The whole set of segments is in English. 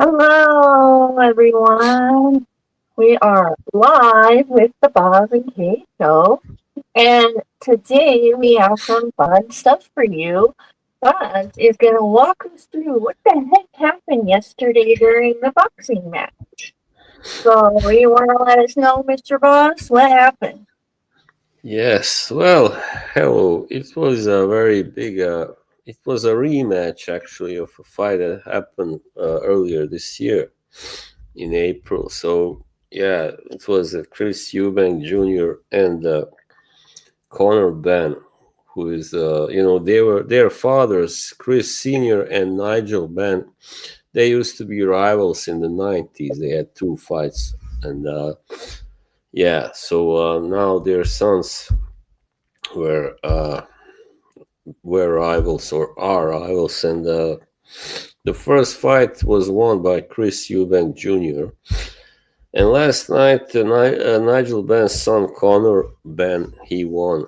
Hello, everyone. We are live with the Boz and Kay show, and today we have some fun stuff for you. Boz is going to walk us through what the heck happened yesterday during the boxing match. So, you want to let us know, Mr. Boz, what happened? Yes, well, hello. It was a very big. It was a rematch actually of a fight that happened earlier this year in April. So yeah, it was Chris Eubank Jr. and Conor Ben, who is they were their fathers, Chris Senior and Nigel Ben. They used to be rivals in the 90s. They had two fights, and yeah, so now their sons were. Were rivals or are rivals, and the first fight was won by Chris Eubank Jr. And last night, Nigel Ben's son Conor Ben he won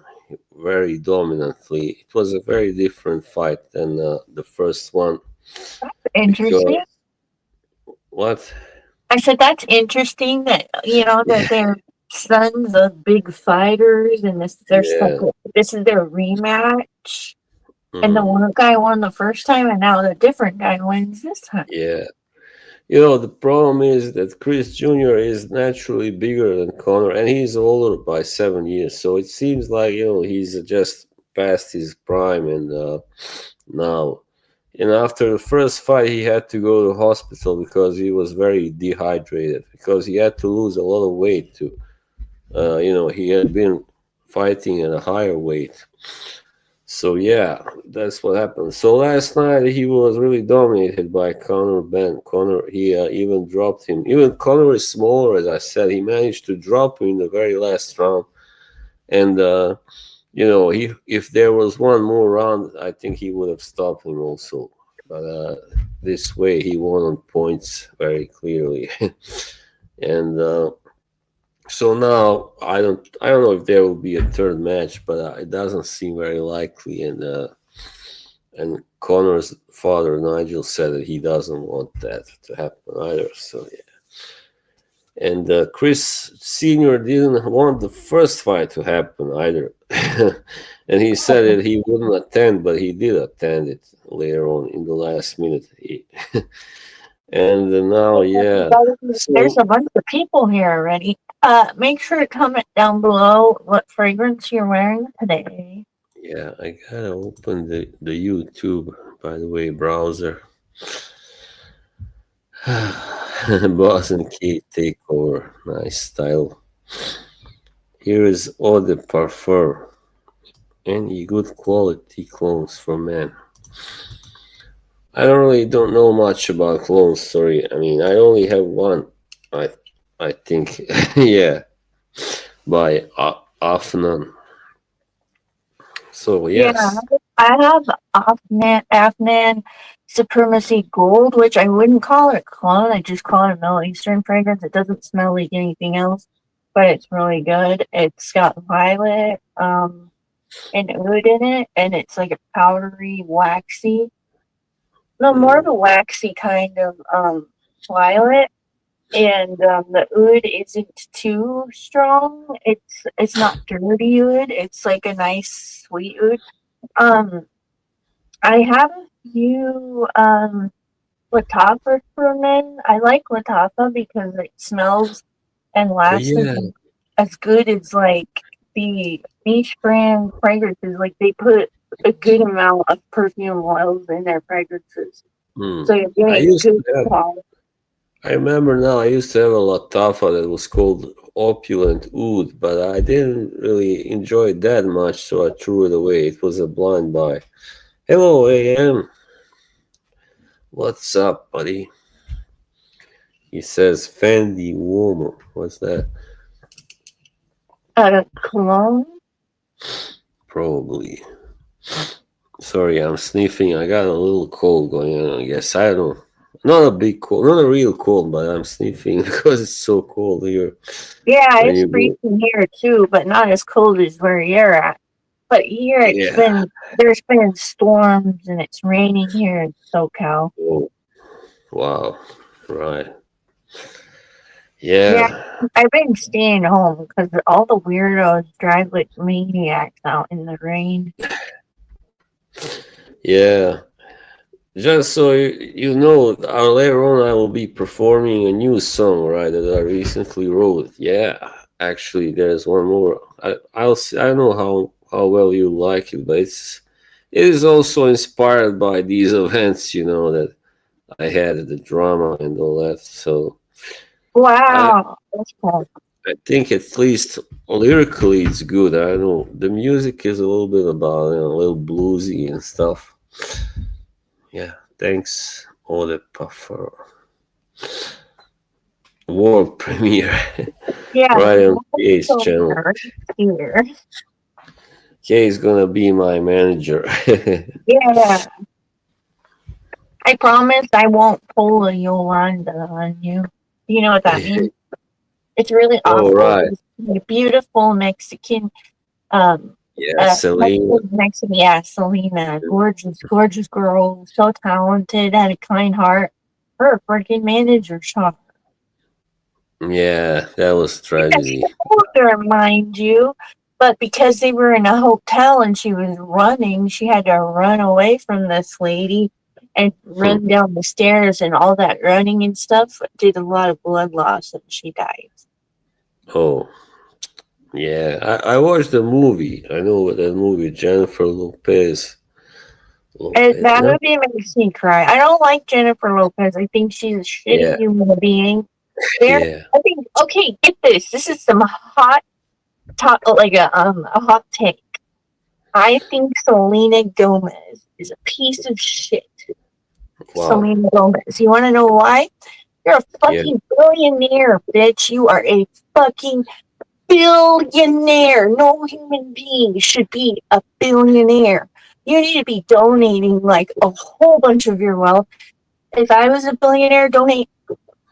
very dominantly. It was a very different fight than the first one because Interesting. what? I said that's interesting that that Yeah, they're sons of big fighters, and yeah, this is their rematch. And the mm, one guy won the first time, and now the different guy wins this time. yeah. The problem is that Chris Jr. is naturally bigger than Connor, and he's older by 7 years. So it seems like he's just past his prime, and now, after the first fight, he had to go to hospital because he was very dehydrated because he had to lose a lot of weight. He had been fighting at a higher weight. So yeah, that's what happened. So last night he was really dominated by Conor Ben. Conor he even dropped him. Even Conor is smaller, as I said. He managed to drop him in the very last round. And he if there was one more round, I think he would have stopped him also. But this way he won on points very clearly. And so now I don't know if there will be a third match, but it doesn't seem very likely. And Connor's father Nigel said that he doesn't want that to happen either. So yeah, and Chris Senior didn't want the first fight to happen either, and he said that he wouldn't attend, but he did attend it later on in the last minute. And now yeah, There's so a bunch of people here already. Make sure to comment down below what fragrance you're wearing today. yeah, I gotta open the YouTube, by the way, browser. Boss and Kay takeover. Nice style. Here is Eau de Parfum. Any good quality clones for men. I don't know much about clones. Sorry, I mean I only have one. I I think yeah, by Afnan. So Yeah, yes, I have Afnan Supremacy Gold, which I wouldn't call it cologne. I just call it a Middle Eastern fragrance. It doesn't smell like anything else, but it's really good. It's got violet and oud in it, and it's like a powdery, waxy, no, more of mm, a waxy kind of violet. And the oud isn't too strong. It's not dirty oud. It's like a nice sweet oud. Um, I have a few Latafa for men. I like Latafa because it smells and oh lasts yeah, as good as like the niche brand fragrances. Like they put a good amount of perfume oils in their fragrances, so mm. you're I getting used good to have. quality. I remember now. I used to have a Latafa that was called Opulent Oud, but I didn't really enjoy it that much, so I threw it away. It was a blind buy. Hello, AM. What's up, buddy? He says Fendi Woman. What's that? Cologne. Probably. Sorry, I'm sniffing. I got a little cold going on. I guess I don't. Not a big cold, not a real cold, but I'm sniffing because it's so cold here. Yeah, When it's you go, freezing here too, but not as cold as where you're at. But here yeah. there's been storms and it's raining here in SoCal. Oh, wow. Right. Yeah, Yeah. I've been staying home because all the weirdos drive like maniacs out in the rain. Yeah. Just so you know, later on I will be performing a new song, right, that I recently wrote. Yeah, actually, there's one more. I'll see, I don't know how well you like it, but it is also inspired by these events, that I had, the drama and all that. So I Wow, that's cool. I think at least lyrically it's good. I don't know. The music is a little bit about a little bluesy and stuff. Yeah, thanks, all the puffer. World premiere Yeah, right on that's Kay's so channel. weird here. Kay is gonna be my manager. Yeah, I promise I won't pull a Yolanda on you. You know what that means? It's really Oh awful. right, It's a beautiful Mexican, um, yeah, Selena. Mexican, yeah, Selena, gorgeous, gorgeous girl, so talented, had a kind heart. Her freaking manager shot her. Yeah, that was Yeah, she tragedy. older, mind you, but because they were in a hotel and she was running, she had to run away from this lady and Hmm. run down the stairs, and all that running and stuff did a lot of blood loss, and she died. Oh yeah, I watched the movie. I know that movie, Jennifer Lopez. And Lopez, that no? movie makes me cry. I don't like Jennifer Lopez. I think she's a shitty Yeah, human being. There, yeah. I think. Okay, get this. This is some hot talk, like a hot take. I think Selena Gomez is a piece of shit. Wow. Selena Gomez. You want to know why? You're a Yeah. fucking billionaire, bitch. You are a fucking billionaire. No human being should be a billionaire. You need to be donating like a whole bunch of your wealth. If I was a billionaire, donate.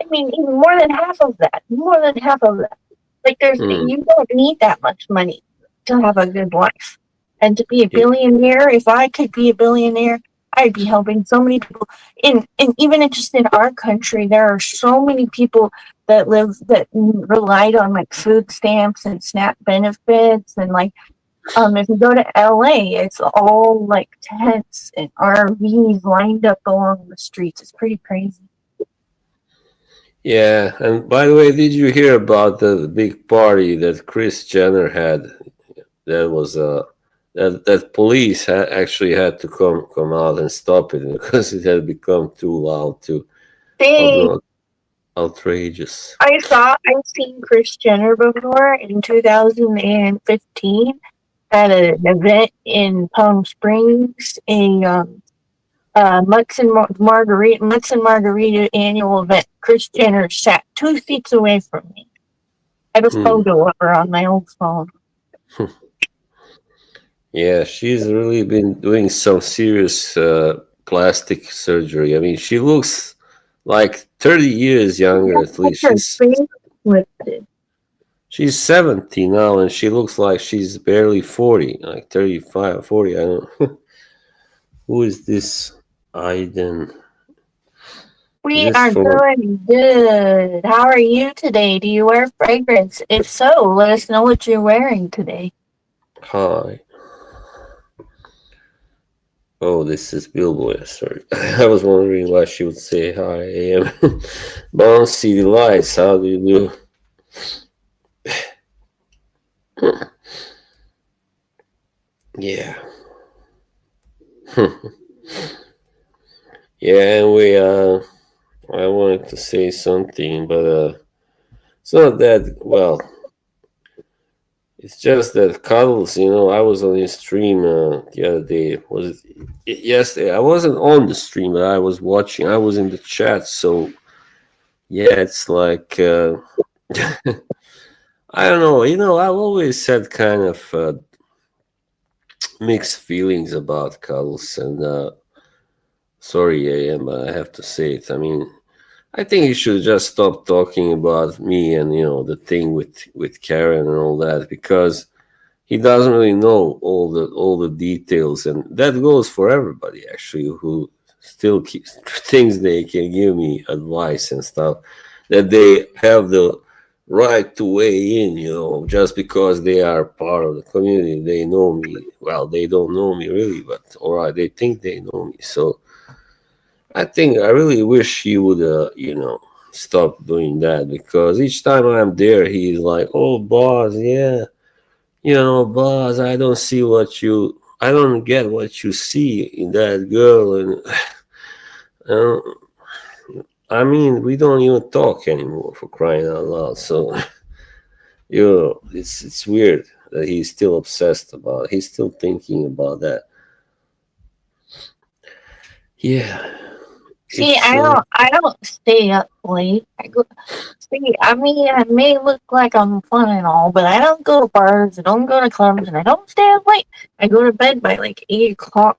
I mean, even more than half of that. More than half of that. Like, Hmm. you don't need that much money to have a good life. And to be a Yeah. billionaire, if I could be a billionaire, I'd be helping so many people. And even just in our country, there are so many people that relied on like food stamps and SNAP benefits, and like if you go to LA, it's all like tents and RVs lined up along the streets. It's pretty crazy. Yeah. And by the way, did you hear about the big party that Chris Jenner had? That was that police actually had to come out and stop it because it had become too loud, too They obnoxious, outrageous. I've seen Chris Jenner before in 2015 at an event in Palm Springs, a Mutts and Margarita annual event. Chris Jenner sat 2 seats away from me. I have a Hmm. photo of her on my old phone. Yeah, she's really been doing some serious plastic surgery. I mean, she looks like 30 years younger at least. Her face lifted. She's 70 now and she looks like she's barely 40, like 35, 40. I don't know. Who is this Aiden? Is We this are from doing good. How are you today? Do you wear fragrance? If so, let us know what you're wearing today. Hi? Oh, this is Billboy. Sorry. I was wondering why she would say hi. I am Bouncy Delights. How do you do? Yeah. Yeah, and I wanted to say something, but it's not that, well, it's just that Cuddles, I was on his stream the other day. Was it yesterday? I wasn't on the stream, but I was watching. I was in the chat, so yeah, it's like I don't know. I've always had kind of mixed feelings about Cuddles, and sorry, AM, but I have to say it. I mean, I think he should just stop talking about me and the thing with Karen and all that because he doesn't really know all the details, and that goes for everybody actually who still thinks they can give me advice and stuff, that they have the right to weigh in, just because they are part of the community. They know me. Well, they don't know me really, but all right, they think they know me. So I think I really wish he would, stop doing that, because each time I'm there, he's like, "Oh, boss, yeah, boss, I don't get what you see in that girl," and uh, I mean, we don't even talk anymore, for crying out loud. So it's weird that he's still obsessed about it. He's still thinking about that. Yeah, See, it's I don't stay up late. See, I mean, I may look like I'm fun and all, but I don't go to bars, I don't go to clubs, and I don't stay up late. I go to bed by like 8 o'clock.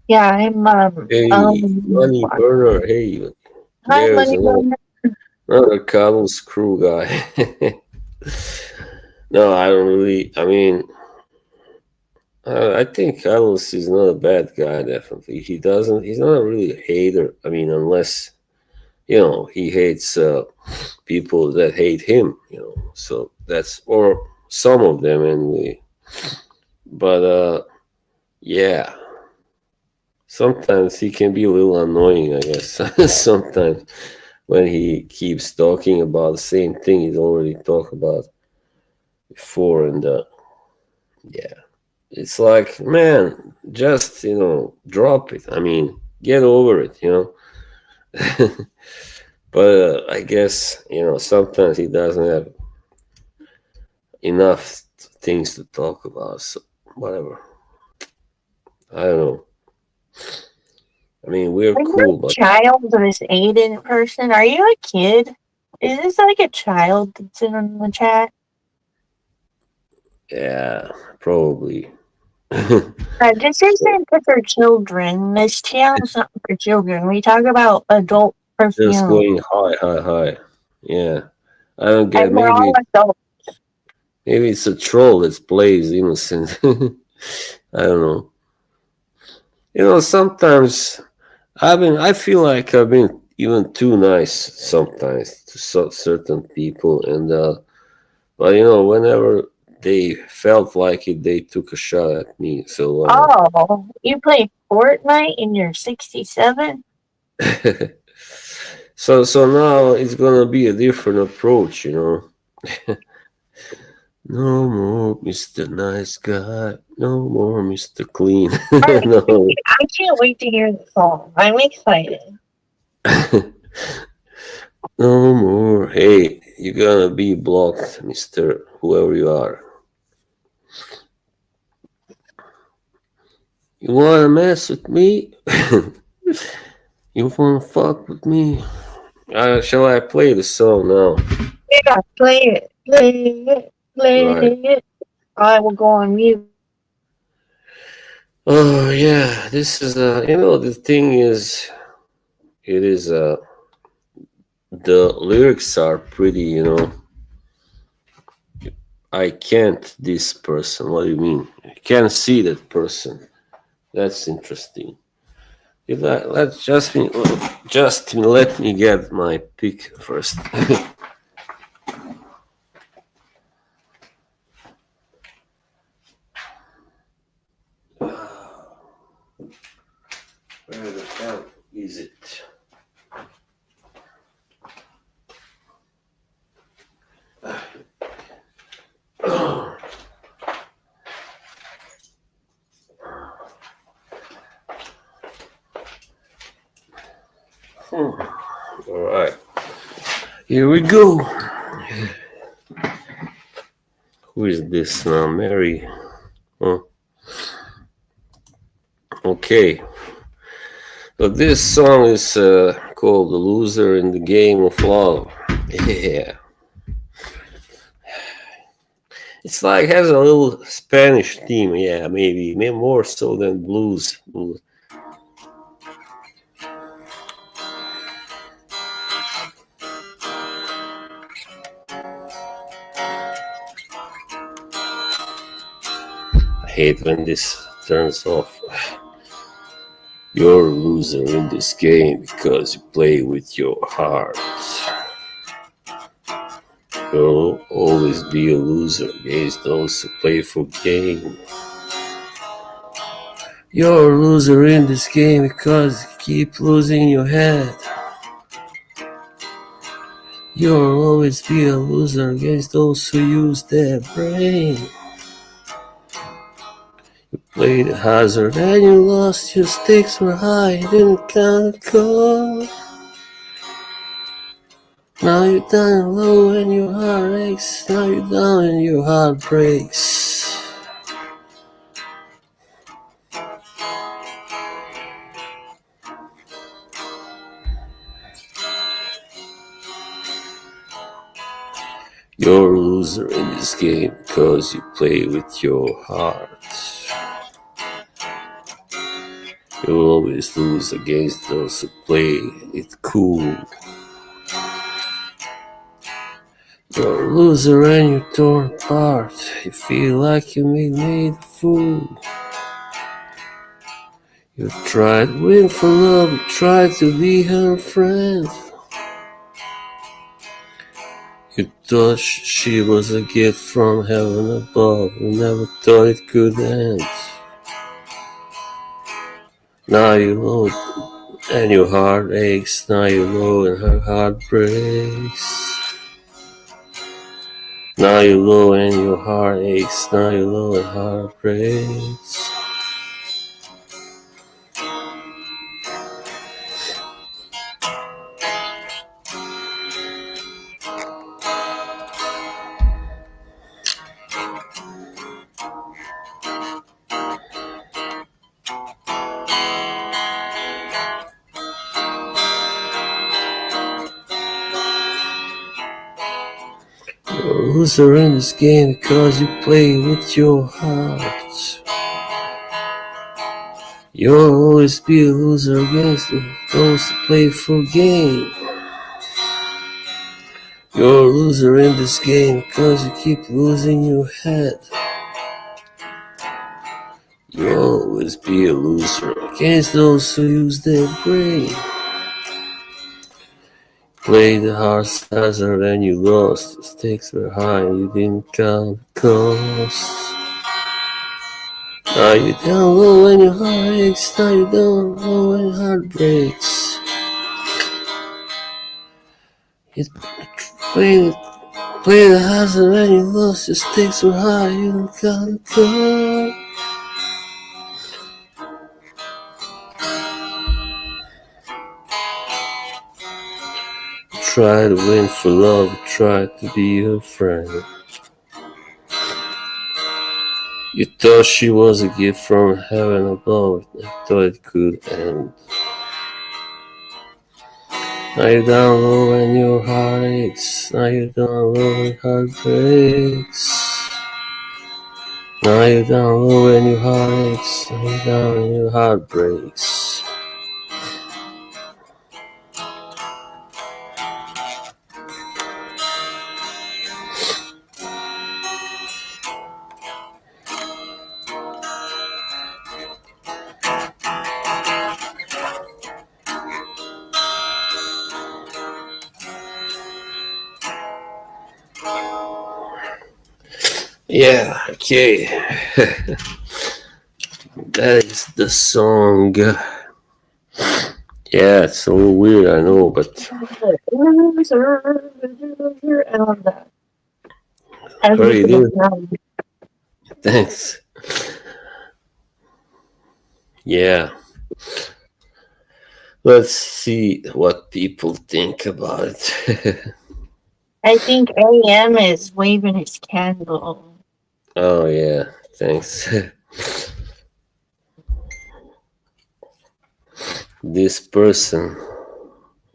Yeah, I'm hey, money burner. Hey, hi, there's money burner. another cable screw guy. No, I don't really. I mean, I think Carlos is not a bad guy. Definitely, he doesn't. He's not really a hater. I mean, unless he hates people that hate him. So that's, or some of them anyway. But yeah, sometimes he can be a little annoying, I guess. Sometimes when he keeps talking about the same thing he's already talked about before, and yeah, it's like, man, just drop it. I mean, get over it. But I guess sometimes he doesn't have enough things to talk about. So whatever. I don't know. I mean, we're Are you cool, a but child of this Aiden person? Are you a kid? Is this like a child that's in the chat? yeah, probably. Just say something for children. This channel's not for children. We talk about adult Just perfume. going high, high, high. Yeah, I don't And get. we're all adults. Maybe it's a troll that plays innocent. I don't know. Sometimes I feel like I've been even too nice sometimes to certain people, and but whenever they felt like it, they took a shot at me. So whatever. Oh, you play Fortnite and you're 67? So now it's gonna be a different approach. No more Mr. Nice Guy. No more Mr. Clean. Alright, No. I can't wait to hear the song. I'm excited. No more. Hey, you're gonna be blocked, Mr. Whoever you are. You wanna mess with me? You wanna fuck with me? Shall I play the song now? Yeah, play it. Play it. Play Right. it. I will go on mute. Oh yeah, this is the thing is, it is the lyrics are pretty. I can't this person. What do you mean? I can't see that person. That's interesting. Let's just let me get my pick first. Where the hell is it? All right, here we go. Who is this now? Mary. Oh, okay. So this song is called "The Loser in the Game of Love." Yeah, it's like has a little Spanish theme. Yeah, maybe more so than blues. I hate when this turns off. You're a loser in this game because you play with your heart. You'll always be a loser against those who play for gain. You're a loser in this game because you keep losing your head. You'll always be a loser against those who use their brain. You played a hazard and you lost, your stakes were high, you didn't count a call. Now you're down low and your heart aches, now you're down and your heart breaks. You're a loser in this game because you play with your heart. You'll always lose against those who play it cool. You're a loser and you're torn apart. You feel like you made a fool. You tried to win for love, you tried to be her friend. You thought she was a gift from heaven above. You never thought it could end. Now you know and your heart aches. Now you know and her heart breaks. Now you know and your heart aches. Now you know and heart breaks. You're a loser in this game because you play with your heart. You'll always be a loser against those who play for gain. You're a loser in this game because you keep losing your head. You'll always be a loser against those who use their brain. Play the heart's hazard and you lost. The stakes were high and you didn't count the cost. Now you're down low and your heart aches. Now you're down low and your heart breaks. You play the hazard and you lost. Your stakes were high. You didn't count the cost. Try to win for love, try to be her friend. You thought she was a gift from heaven above, I thought it could end. Now you're down low and your heart aches, now you're down low and your heart breaks. Now you're down low and your heart aches, now you're down and your heart breaks. Yeah, okay. That is the song. Yeah, it's a little weird, I know, but Loser, loser, I love that. I very listen good. to Thanks. Yeah. Let's see what people think about it. I think AM is waving his candle. Oh, yeah. Thanks. This person.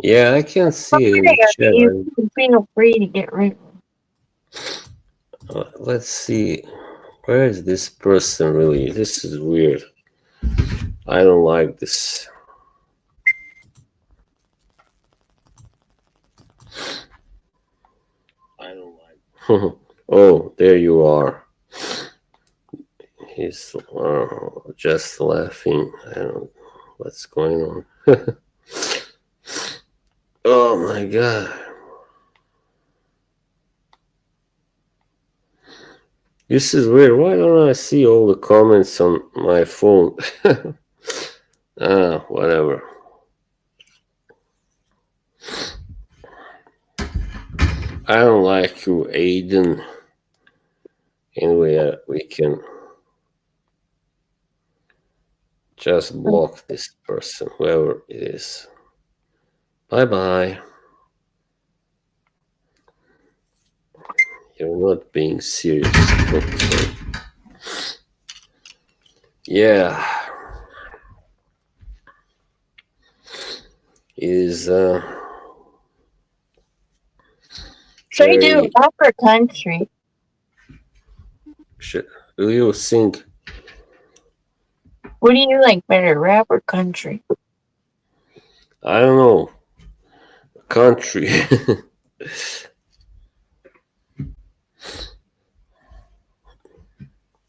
Yeah, I can see it in the chat. You can feel free to get rid of him. Let's see. Where is this person really? This is weird. I don't like this. I don't like. Oh, there you are. He's just laughing. I don't. what's going on. Oh my god. This is weird. Why don't I see all the comments on my phone? Whatever. I don't like you, Aiden. Anyway, we can just block this person, whoever it is. Bye bye. You're not being serious. Okay. Yeah. Is Should we do very. rap or country? Do you think? What do you like better, rap or country? I don't know. Country.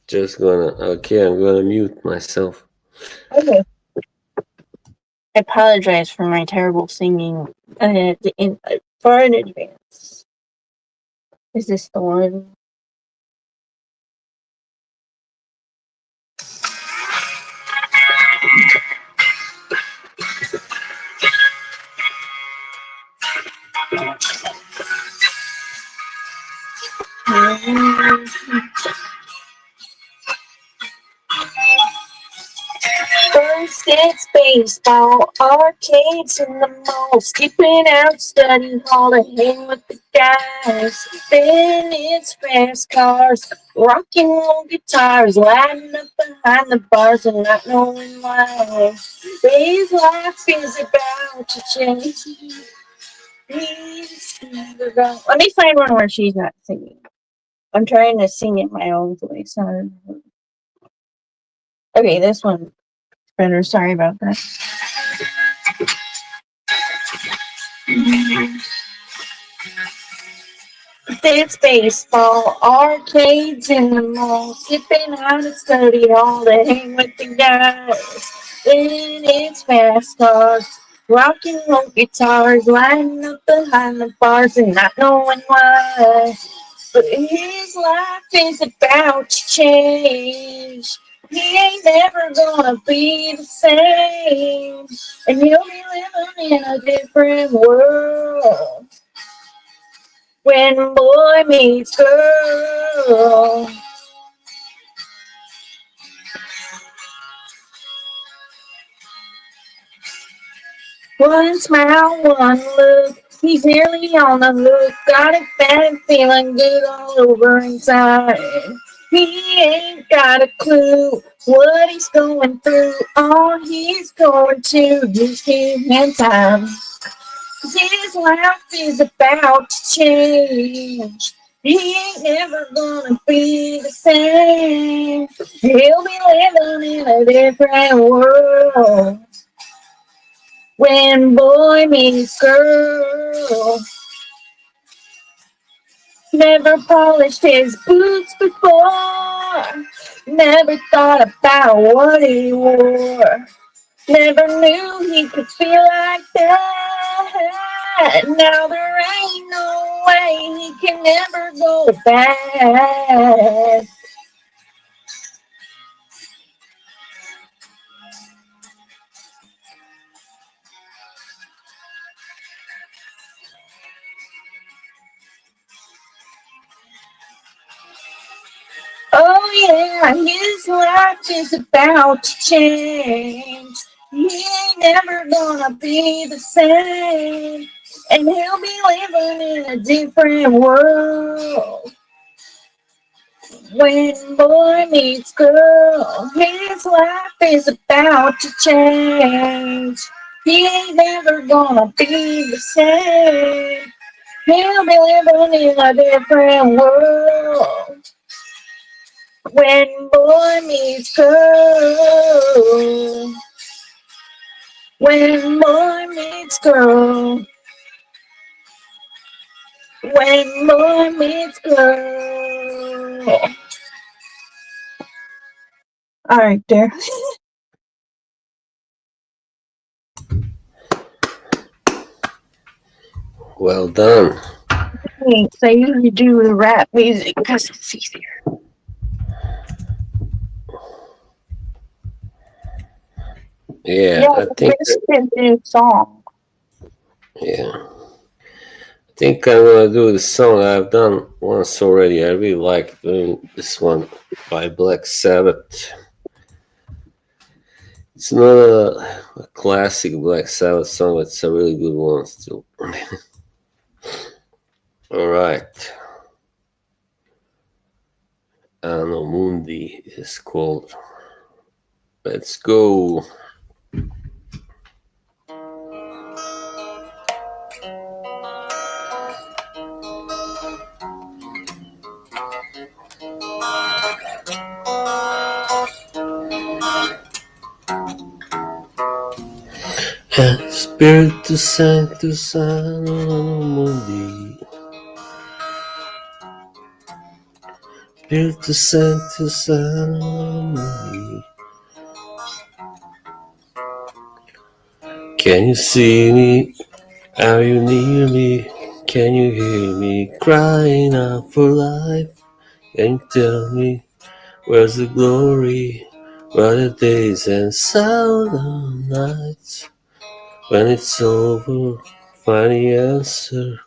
Just gonna. Okay, I'm gonna mute myself. Okay. I apologize for my terrible singing far in advance. Is this the one? First it's baseball, arcades in the mall, skipping out study hall to hang with the guys. Then it's fast cars, rocking roll guitars, lighting up behind the bars and not knowing why. His life is about to change. Let me find one where she's not singing. I'm trying to sing in my own voice. Okay, this one better. Sorry about that. It's baseball, arcades in the mall, skipping out of study hall to hang with the guys. Then it's fast cars, rock and roll guitars, lining up behind the bars and not knowing why. But his life is about to change. He ain't never gonna be the same, and he'll be living in a different world when boy meets girl. One smile, one look, he's nearly on the hook. Got it bad and feeling good all over inside. He ain't got a clue what he's going through. All he's going to just give him time. 'Cause his life is about to change. He ain't never gonna be the same. He'll be living in a different world when boy meets girl. Never polished his boots before. Never thought about what he wore. Never knew he could feel like that. Now there ain't no way he can never go back. Oh yeah, his life is about to change. He ain't never gonna be the same. And he'll be living in a different world when boy meets girl. His life is about to change. He ain't never gonna be the same. He'll be living in a different world when boy meets girl. When boy meets girl. When boy meets girl. All right, there. Well done. Thanks. I usually do the rap music because it's easier. Yeah, Yeah, I the think. best new song. Yeah, I think I'm gonna do the song I've done once already. I really like doing this one by Black Sabbath. It's not a classic Black Sabbath song, but it's a really good one still. All right, Anno Mundi is called. Let's go. Spiritus Sanctus Anno Mundi. Spiritus Sanctus Anno Mundi. Can you see me? Are you near me? Can you hear me crying out for life? Can you tell me where's the glory? Where are the days and silent nights? When it's over, find the answer.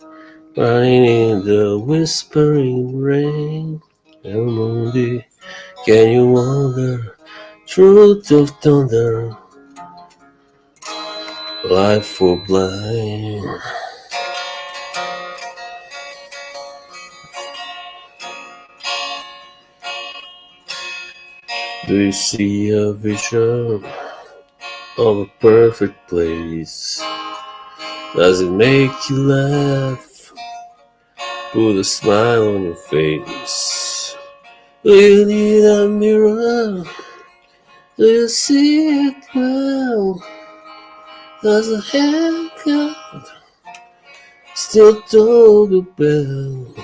Running in the whispering rain. El Mundi, can you wonder? Truth of thunder, life for blind. Do you see a vision of a perfect place? Does it make you laugh? Put a smile on your face. Do you need a mirror? Do you see it well? Does a haircut still toll the bell?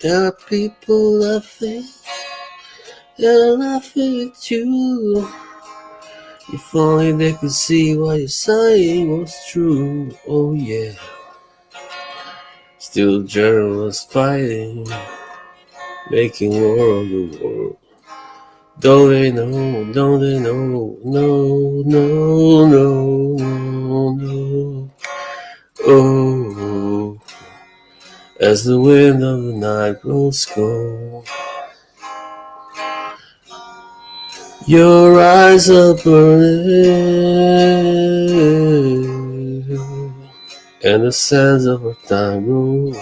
There are people laughing, they're laughing at you. If only they could see what you're saying was true. Oh yeah. Still journalists fighting, making war on the world. Don't they know, don't they know, no, no, no, no, no. Oh, as the wind of the night grows cold, your eyes are burning, and the sands of our time grow.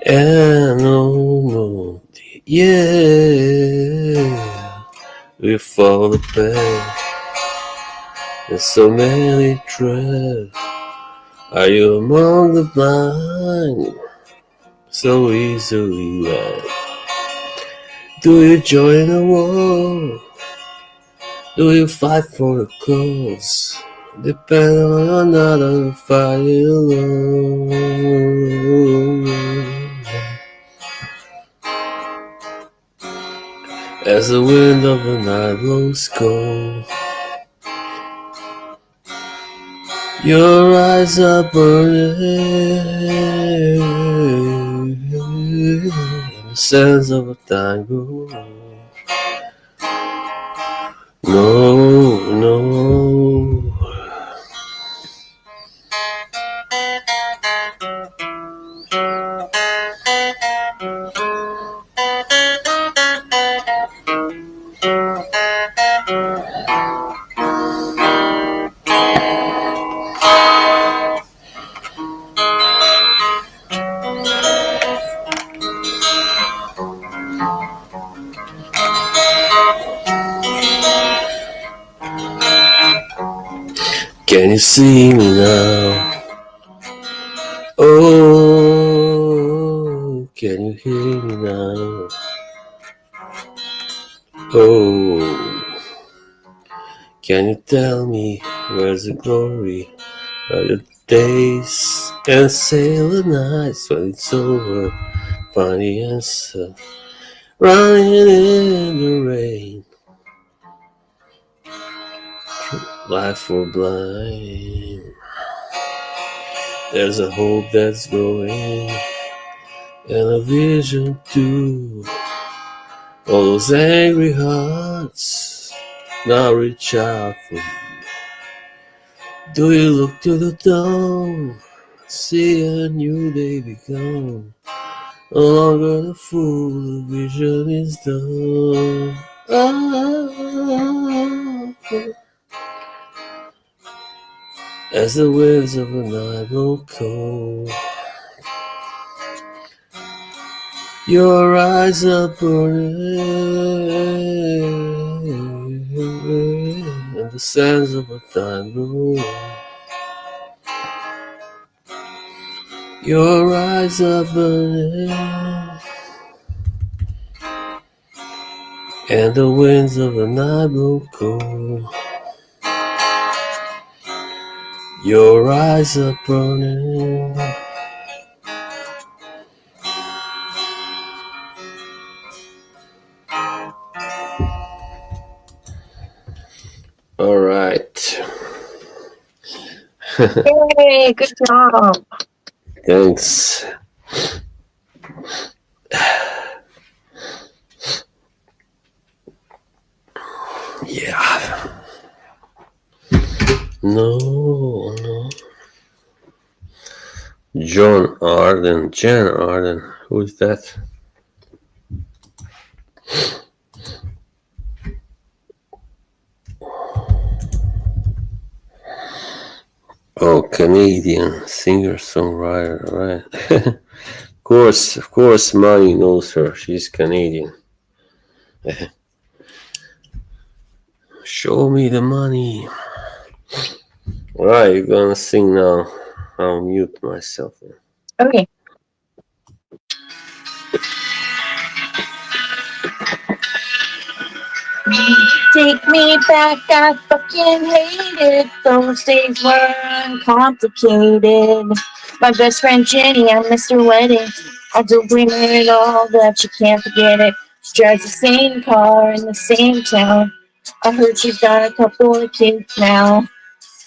And no, yeah, we fall apart in so many traps. Are you among the blind, so easily led? Do you join a war? Do you fight for a cause? Depend on another fight alone. As the wind of the night blows cold, your eyes are burning, the sands of a tango. No, no. Can you see me now? Oh, can you hear me now? Oh, can you tell me where's the glory? Are the days and sail the nights when it's over? Find the answer, running in the rain. Life for blind. There's a hope that's growing, and a vision too. All those angry hearts now reach out for you. Do you look to the dawn? See a new day become. No longer the fool, the vision is done. Ah, as the winds of the night blow cold, your eyes are burning, and the sands of a time roll. Your eyes are burning, and the winds of the night blow cold. Your eyes are burning. All right. Yay, good job. Thanks. Yeah. No. John Arden. Jan Arden. Who is that? Oh, Canadian singer songwriter, right? Of course, Money knows her. She's Canadian. Show me the money. All right, you're gonna sing now. I'll mute myself. Okay. Take me back, I fucking hated those days were uncomplicated. My best friend Jenny, I missed her wedding. I don't blame her at all, but you can't forget it. She drives the same car in the same town. I heard she's got a couple of kids now.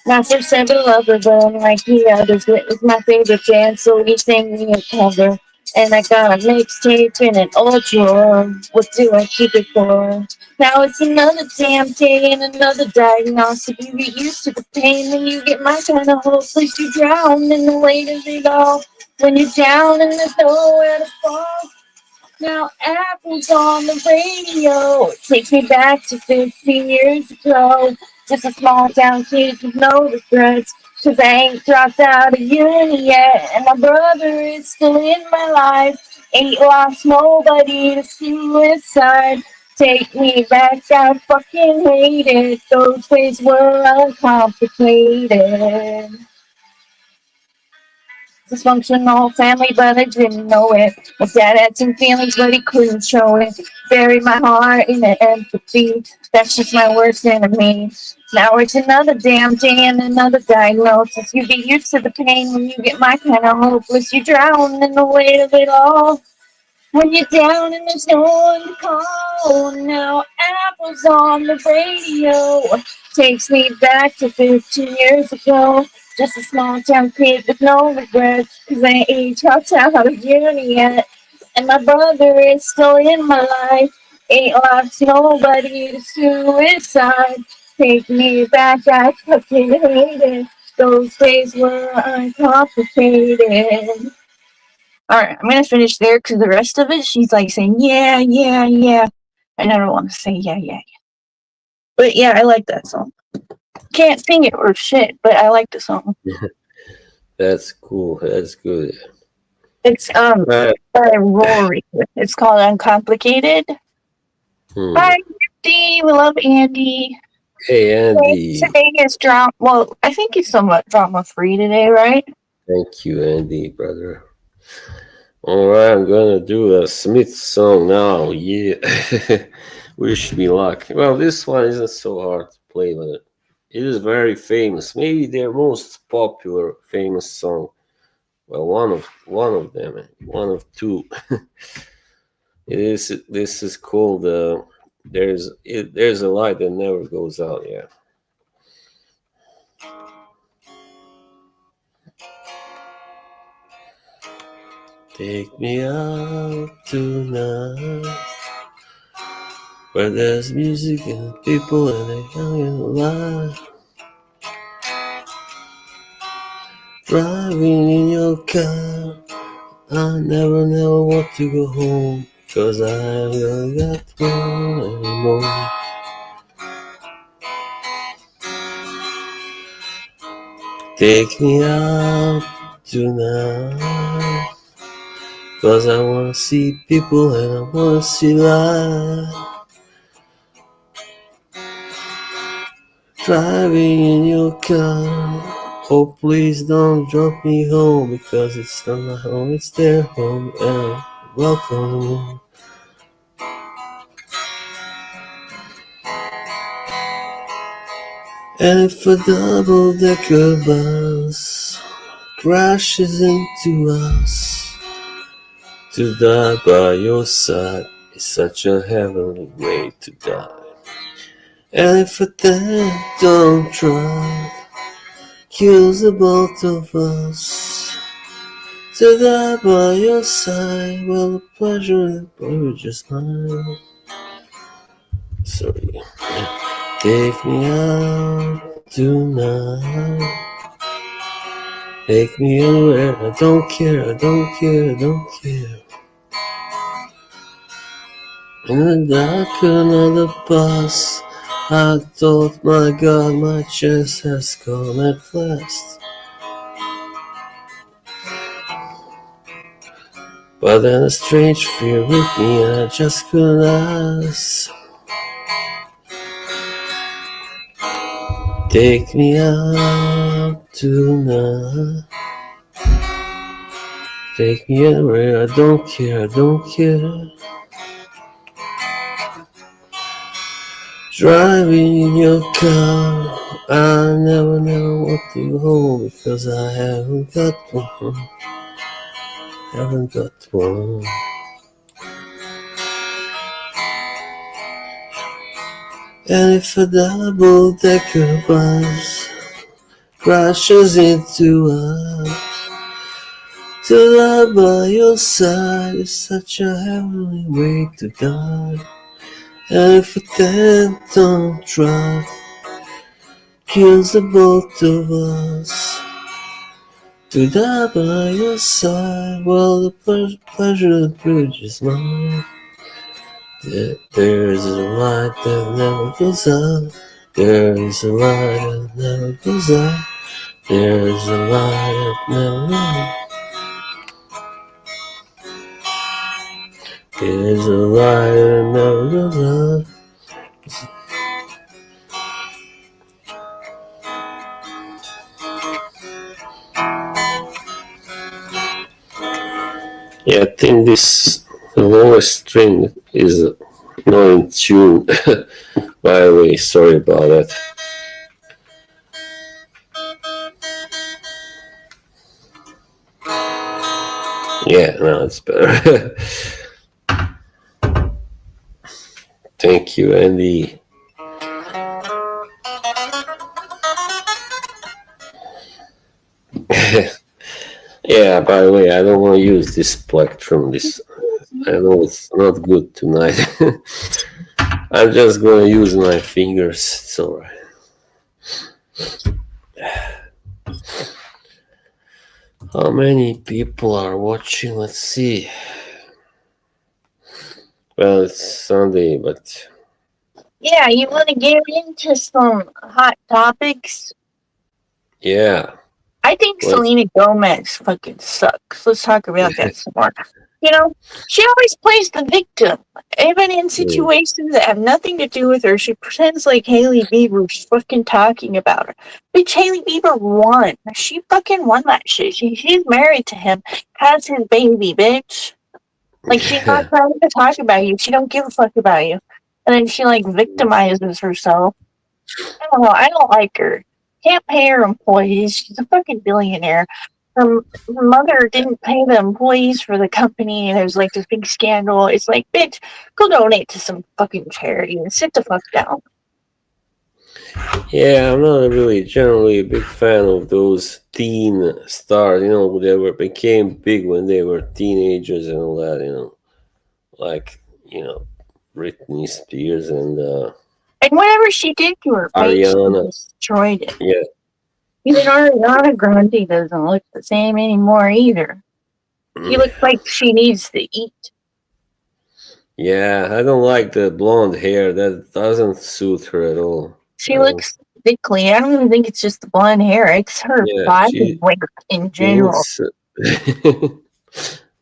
Not for seven lover, but unlike the others, it was my favorite band, so we sang me a cover. And I got a mixtape in an old drawer. What do I keep it for? Now it's another damn day and another diagnosis. You get used to the pain when you get my kind of hopeless. You drown in the weight of it all. When you're down and there's nowhere to fall. Now Apple's on the radio. It takes me back to 15 years ago. Just a small town kid with no regrets. Cause I ain't dropped out of uni yet. And my brother is still in my life. Ain't lost nobody to suicide. Take me back, I fucking hate it. Those days were uncomplicated. Dysfunctional family, but I didn't know it. My dad had some feelings, but he couldn't show it. Buried my heart in an empathy. That's just my worst enemy. Now it's another damn day and another diagnosis. You get used to the pain when you get my kind of hopeless. You drown in the weight of it all. When you're down and there's no one to call, now Apple's on the radio. Takes me back to 15 years ago. Just a small town kid with no regrets. Cause I ain't dropped out of uni yet. And my brother is still in my life. Ain't lost nobody to suicide. Take me back, I fucking hate it. Those days were uncomplicated. All right, I'm gonna finish there because the rest of it, she's like saying yeah, yeah, yeah. I never want to say yeah, yeah, yeah. But yeah, I like that song. Can't sing it or shit, but I like the song. That's cool. That's good. It's by Rory. It's called Uncomplicated. Hi, Andy. We love Andy. Hey, Andy. Today is drama. Well, I think it's somewhat drama free today, right? Thank you, Andy, brother. All right, I'm gonna do a Smith song now. Yeah, wish me luck. Well, this one isn't so hard to play, but it is very famous. Maybe their most popular famous song. Well, one of them, one of two. It is. This is called "There's a Light That Never Goes Out." Yeah. Take me out tonight, where there's music and people and a young and alive. Driving in your car, I never want to go home, 'cause I haven't got one anymore. Take me out tonight, 'cause I wanna see people and I wanna see life. Driving in your car, oh please don't drop me home, because it's not my home, it's their home, and welcome. And if a double-decker bus crashes into us, to die by your side is such a heavenly way to die. And if a tank don't try, kills the both of us, to die by your side, well, the pleasure and the privilege is mine. Sorry. Take me out tonight. Take me anywhere. I don't care. I don't care. I don't care. In the dark, another bus. I thought, my God, my chance has come at last. But then a strange fear with me, and I just couldn't ask. Take me out tonight. Take me anywhere. I don't care. I don't care. Driving in your car, I never want to go home, because I haven't got one. Haven't got one. And if a double-decker bus crashes into us, to die by your side is such a heavenly way to die. And if a tank don't drive, kills the both of us, to die by your side, well, the pleasure and privilege is mine. There is a light that never goes out. There is a light that never goes out. There is a light that never goes out. There is a light that never goes out. Yeah, I think this lowest string is not in tune. By the way, sorry about that. Yeah, now it's better. Thank you, Andy. Yeah, by the way, I don't want to use this plectrum. I know it's not good tonight. I'm just gonna use my fingers. It's alright. How many people are watching? Let's see. Well, it's Sunday, but Yeah, you want to get into some hot topics? yeah. I think Selena Gomez fucking sucks. Let's talk about that some more. You know, she always plays the victim. Even in situations that have nothing to do with her, she pretends like Hailey Bieber's fucking talking about her. Bitch, Hailey Bieber won. She fucking won that shit. She's married to him, has his baby, bitch. Like, she's not trying to talk about you. She don't give a fuck about you. And then she, like, victimizes herself. I don't know. I don't like her. Can't pay her employees. She's a fucking billionaire. Her mother didn't pay the employees for the company, and there was like this big scandal. It's like, bitch, go donate to some fucking charity and sit the fuck down. Yeah, I'm not really generally a big fan of those teen stars. They were became big when they were teenagers and all that. Like you know, Britney Spears and And whatever she did to her face, she Ariana. destroyed it. Yeah, Even Ariana Grande doesn't look the same anymore either. She looks like she needs to eat. yeah. I don't like the blonde hair. That doesn't suit her at all. She I don't. looks sickly. I don't even think it's just the blonde hair. It's her Yeah, body weight in she general. looks.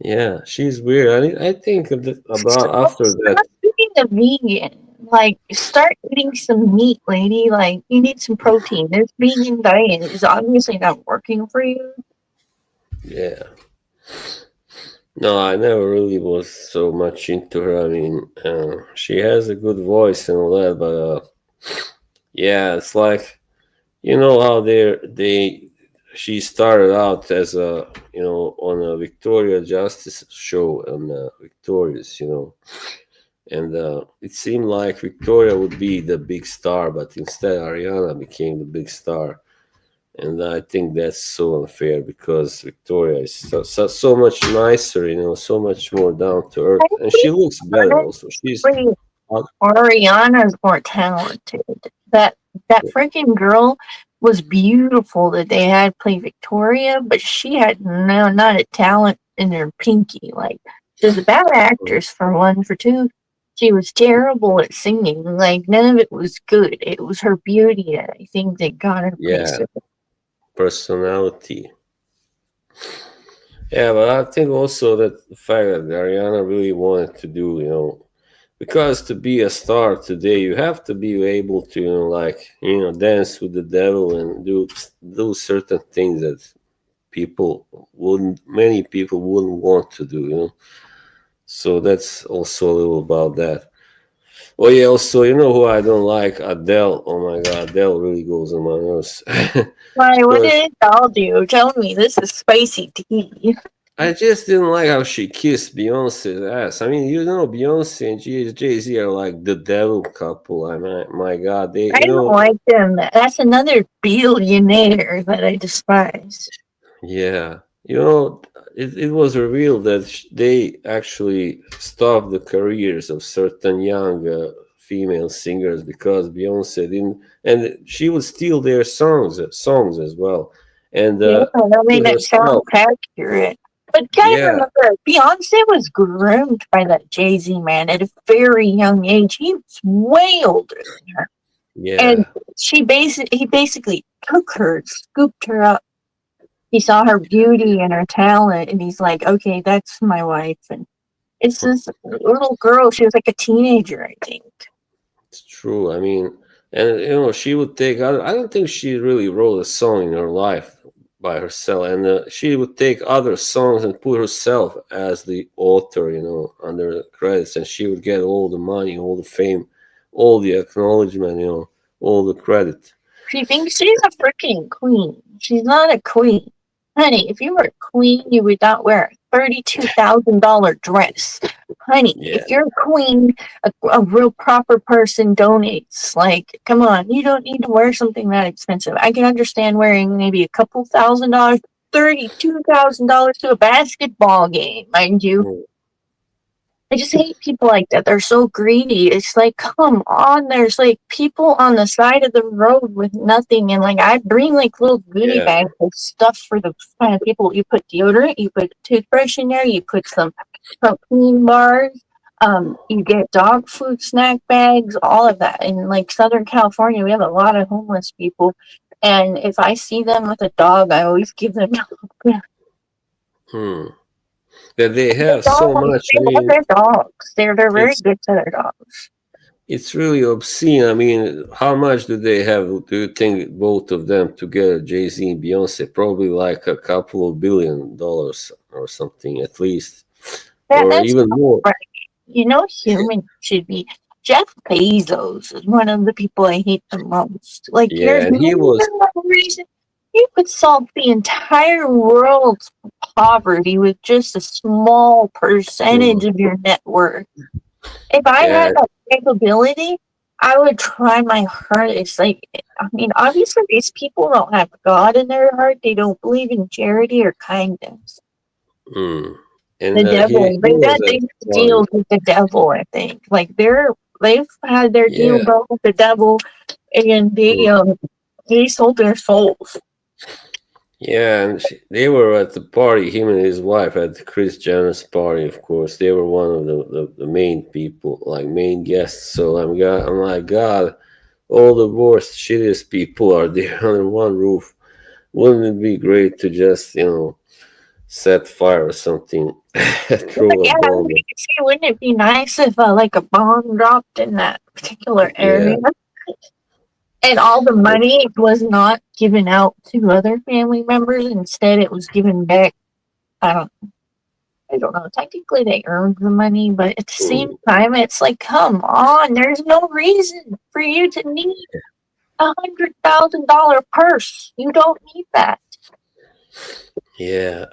Yeah, she's weird. I think about after that. Stop being a vegan. Like, start eating some meat, lady. Like, you need some protein. This vegan diet is obviously not working for you. Yeah. No, I never really was so much into her. I mean, she has a good voice and all that, but yeah, it's like how she started out as a on a Victoria Justice show on Victorious, and it seemed like Victoria would be the big star, but instead Ariana became the big star. And I think that's so unfair because Victoria is so much nicer, so much more down to earth, I and she think looks better. Also, she's honestly, uh, Ariana's more talented. That that freaking girl was beautiful that they had play Victoria, but she had not a talent in her pinky. Like, she was a bad actress for one. For two, she was terrible at singing. Like, none of it was good. It was her beauty that I think that got her yeah, place. personality. Yeah, but I think also that the fact that Ariana really wanted to do, because to be a star today, you have to be able to, like, dance with the devil and do certain things that many people wouldn't want to do. So that's also a little about that. Oh yeah, also who I don't like? Adele. Oh my god, Adele really goes on my nerves. Why? What Because did y'all do? Tell me. This is spicy tea. I just didn't like how she kissed Beyonce's ass. I mean, Beyonce and Jay Z are like the devil couple. My God, I don't like them. That's another billionaire that I despise. yeah, it was revealed that they actually stopped the careers of certain young female singers because Beyonce didn't, and she would steal their songs as well, and Yeah, I mean, put that sounds herself, accurate. But gotta yeah, remember, Beyonce was groomed by that Jay Z man at a very young age. He was way older than her, and yeah, he basically took her, scooped her up. He saw her beauty and her talent, and he's like, "Okay, that's my wife." And it's this little girl. She was like a teenager, I think. it's true. I mean, and she would take other. I don't think she really wrote a song in her life by herself, and she would take other songs and put herself as the author, under the credits, and she would get all the money, all the fame, all the acknowledgement, all the credit. She thinks she's a freaking queen. She's not a queen. Honey, if you were a queen, you would not wear a $32,000 dress. Honey, Yeah, if you're a queen, a real proper person donates. Like, come on, you don't need to wear something that expensive. I can understand wearing maybe a couple $1,000s, $32,000 to a basketball game, mind you. mm, I just hate people like that. They're so greedy. It's like, come on. There's like people on the side of the road with nothing. And like, I bring like little goodie yeah, bags of stuff for the kind of people. You put deodorant, you put toothbrush in there, you put some protein bars, you get dog food snack bags, all of that. In like Southern California, we have a lot of homeless people. And if I see them with a dog, I always give them hmm. That they have dogs. so much. I They love mean, their dogs. They're very it's good to their dogs. it's really obscene. I mean, how much do they have? Do you think both of them together, Jay Z and Beyonce, probably like a couple of $1 billion or something at least, or That's even more? right. Humans should be. Jeff Bezos is one of the people I hate the most. Like, Yeah, there's and he no was. reason you could solve the entire world's poverty with just a small percentage Mm, of your net worth. If I yeah, had that capability, I would try my hardest. Like, I mean, obviously, these people don't have God in their heart. They don't believe in charity or kindness. Mm. And The devil. he was They at the party. deals with the devil. I think. Like they've had their deal Yeah. broke with the devil, and Mm. they sold their souls. Yeah, and they were at the party. Him and his wife at the Chris Jenner's party. Of course, they were one of the main people, like main guests. So I'm like, God, all the worst, shittiest people are there under one roof. Wouldn't it be great to just, set fire or something, But throw a yeah, I bomb? mean, see, wouldn't it be nice if like a bomb dropped in that particular Yeah, area and all the money was not given out to other family members? Instead, it was given back. I don't. I don't know. Technically, they earned the money, but at the same mm, time, it's like, come on. There's no reason for you to need $100,000 purse. You don't need that. yeah.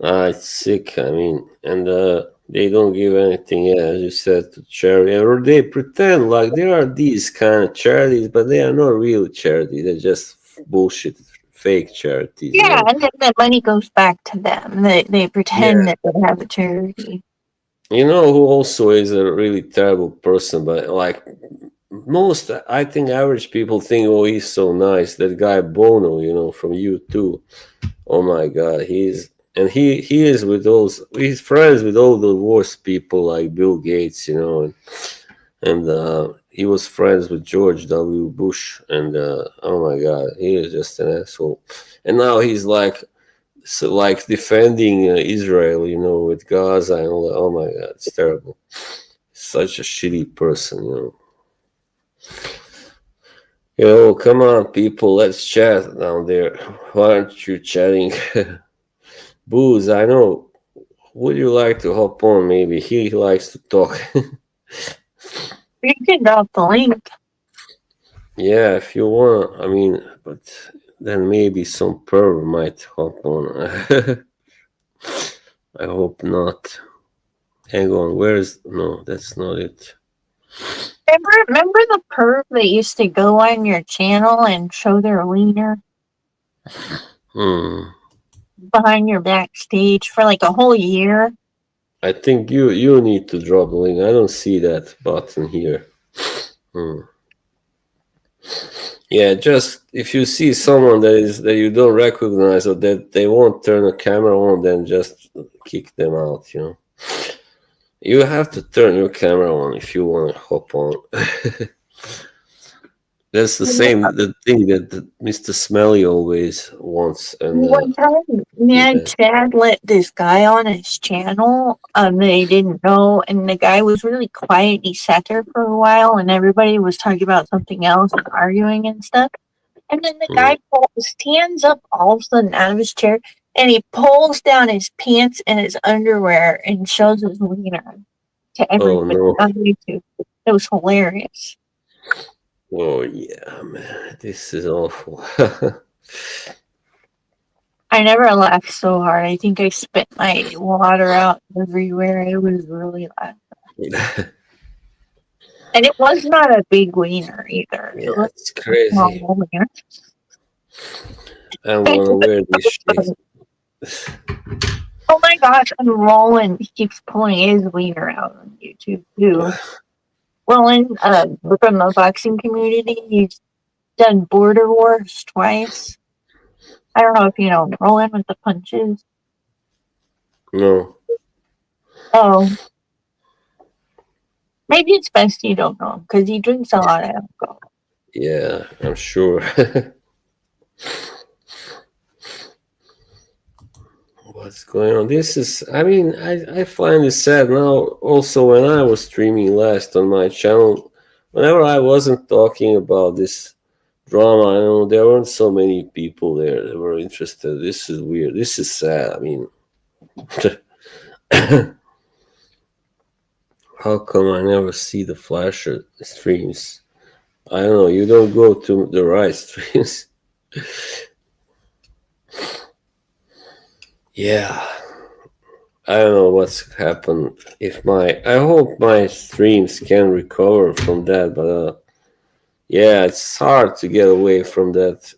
It's sick. I mean, and they don't give anything, yeah, as you said, to charity, or they pretend like there are these kind of charities, but they are not real charity. They're just bullshit, fake charities. Yeah, and then the money goes back to them. They Yeah. pretend that they have a charity. You know who also is a really terrible person, but like most, I think average people think, oh, he's so nice. That guy Bono, from U2. Oh my God, he is with those. He's friends with all the worst people like Bill Gates, and he was friends with George W. Bush, and oh my God, he is just an asshole. And now he's like defending Israel, with Gaza and all that. Oh my God, it's terrible. Such a shitty person. Come on, people, let's chat down there. Why aren't you chatting? Booze, I know. Would you like to hop on? Maybe he likes to talk. You can drop the link. Yeah, if you want. I mean, but then maybe some perv might hop on. I hope not. Hang on, where's. No, that's not it. Remember the perv that used to go on your channel and show their wiener Hmm. behind your backstage for like a whole year? I think you need to drop the link. I don't see that button here. Hmm. Yeah, just if you see someone that you don't recognize or that they won't turn a camera on, then just kick them out. You have to turn your camera on if you want to hop on. That's the thing that Mr. Smelly always wants, and One time, man, yeah. Chad let this guy on his channel. They didn't know, and the guy was really quiet. He sat there for a while, and everybody was talking about something else and arguing and stuff. And then the Hmm. guy stands up all of a sudden out of his chair, and he pulls down his pants and his underwear and shows his wiener to Oh everybody no! on YouTube. It was hilarious. Oh yeah, man, this is awful. I never laughed so hard. I think I spit my water out everywhere. It was really loud. Yeah, And it was not a big wiener either. It was it's a small crazy. wiener. I'm gonna wear this shit. Oh my gosh, and Roland keeps pulling his wiener out on YouTube too. Roland, from the boxing community, he's done border wars twice. I don't know if you know Roland with the punches. No, Oh, maybe it's best you don't know him because he drinks a lot of alcohol. yeah, I'm sure. What's going on? This is, I mean, I find it sad now. Also, when I was streaming last on my channel, whenever I wasn't talking about this drama, I know there weren't so many people there that were interested. This is weird. This is sad. I mean, how come I never see the flasher streams? I don't know. You don't go to the right streams. Yeah. I don't know what's happened. If my, I hope my streams can recover from that, but yeah, it's hard to get away from that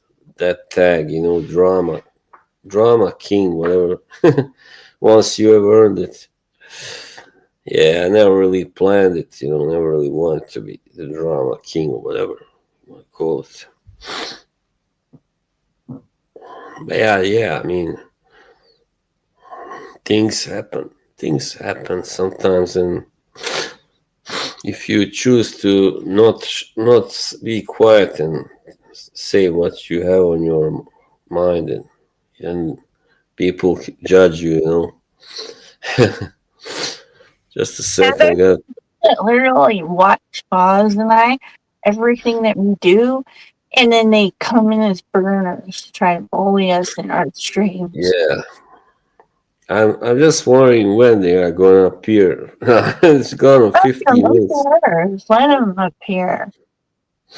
tag, drama king, whatever. Once you have earned it, yeah, I never really planned it, never really wanted to be the drama king or whatever you want to call it. But yeah, I mean, things happen. Things happen sometimes, and if you choose to not be quiet and say what you have on your mind, and people judge you, Just a Yeah, second, I got. that literally watch Boz and I, everything that we do, and then they come in as burners to try to bully us in our streams. Yeah, I'm just wondering when they are gonna appear. It's gone in Oh, 50 no minutes. matter. Let them appear.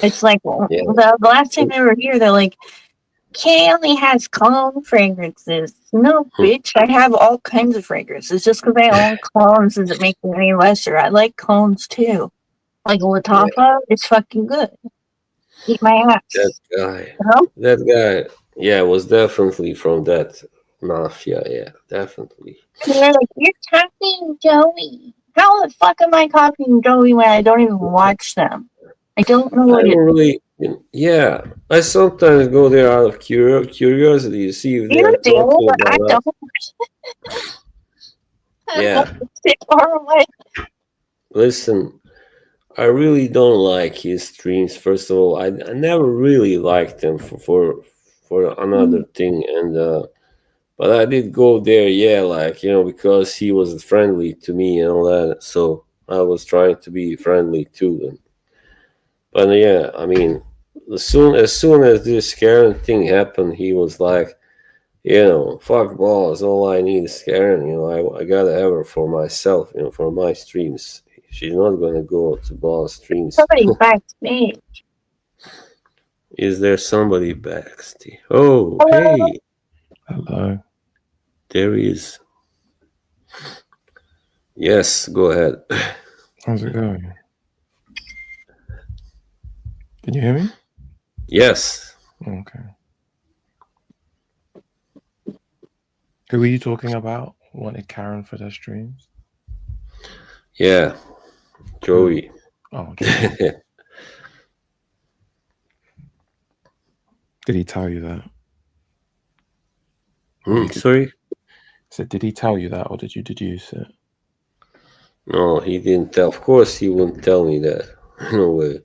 It's like Yeah, the last time they were here, they're like, Kay only has cologne fragrances. No, bitch, I have all kinds of fragrances. Just because I own colognes doesn't make me any lesser. I like colognes too. Like yeah, Latafa, it's fucking good. Eat my that ass. guy, You know? that guy, yeah, was definitely from that mafia. Yeah, definitely. And they're like, you're copying Joey. How the fuck am I copying Joey when I don't even watch them? I don't know I what it don't really. Yeah, I sometimes go there out of curiosity to see if they you are do, talking but I about don't. us. I want Yeah, to sit far away. listen, I really don't like his streams. First of all, I never really liked him for another thing, and but I did go there, yeah, like because he was friendly to me and all that. So I was trying to be friendly too. But yeah, I mean, as soon as this Karen thing happened, he was like, fuck balls. All I need is Karen. I gotta have her for myself. For my streams. She's not gonna go to balls streams. Somebody backstage. Is there somebody backstage? Oh, Hello? hey, Hello. there he is. Yes, go ahead. How's it going? Can you hear me? Yes. Okay. Who were you talking about? Wanted Karen for their streams? Yeah, Joey. Oh, Joey. Did he tell you that? Sorry? So did he tell you that, or did you deduce it? No, he didn't tell. Of course, he wouldn't tell me that. No way.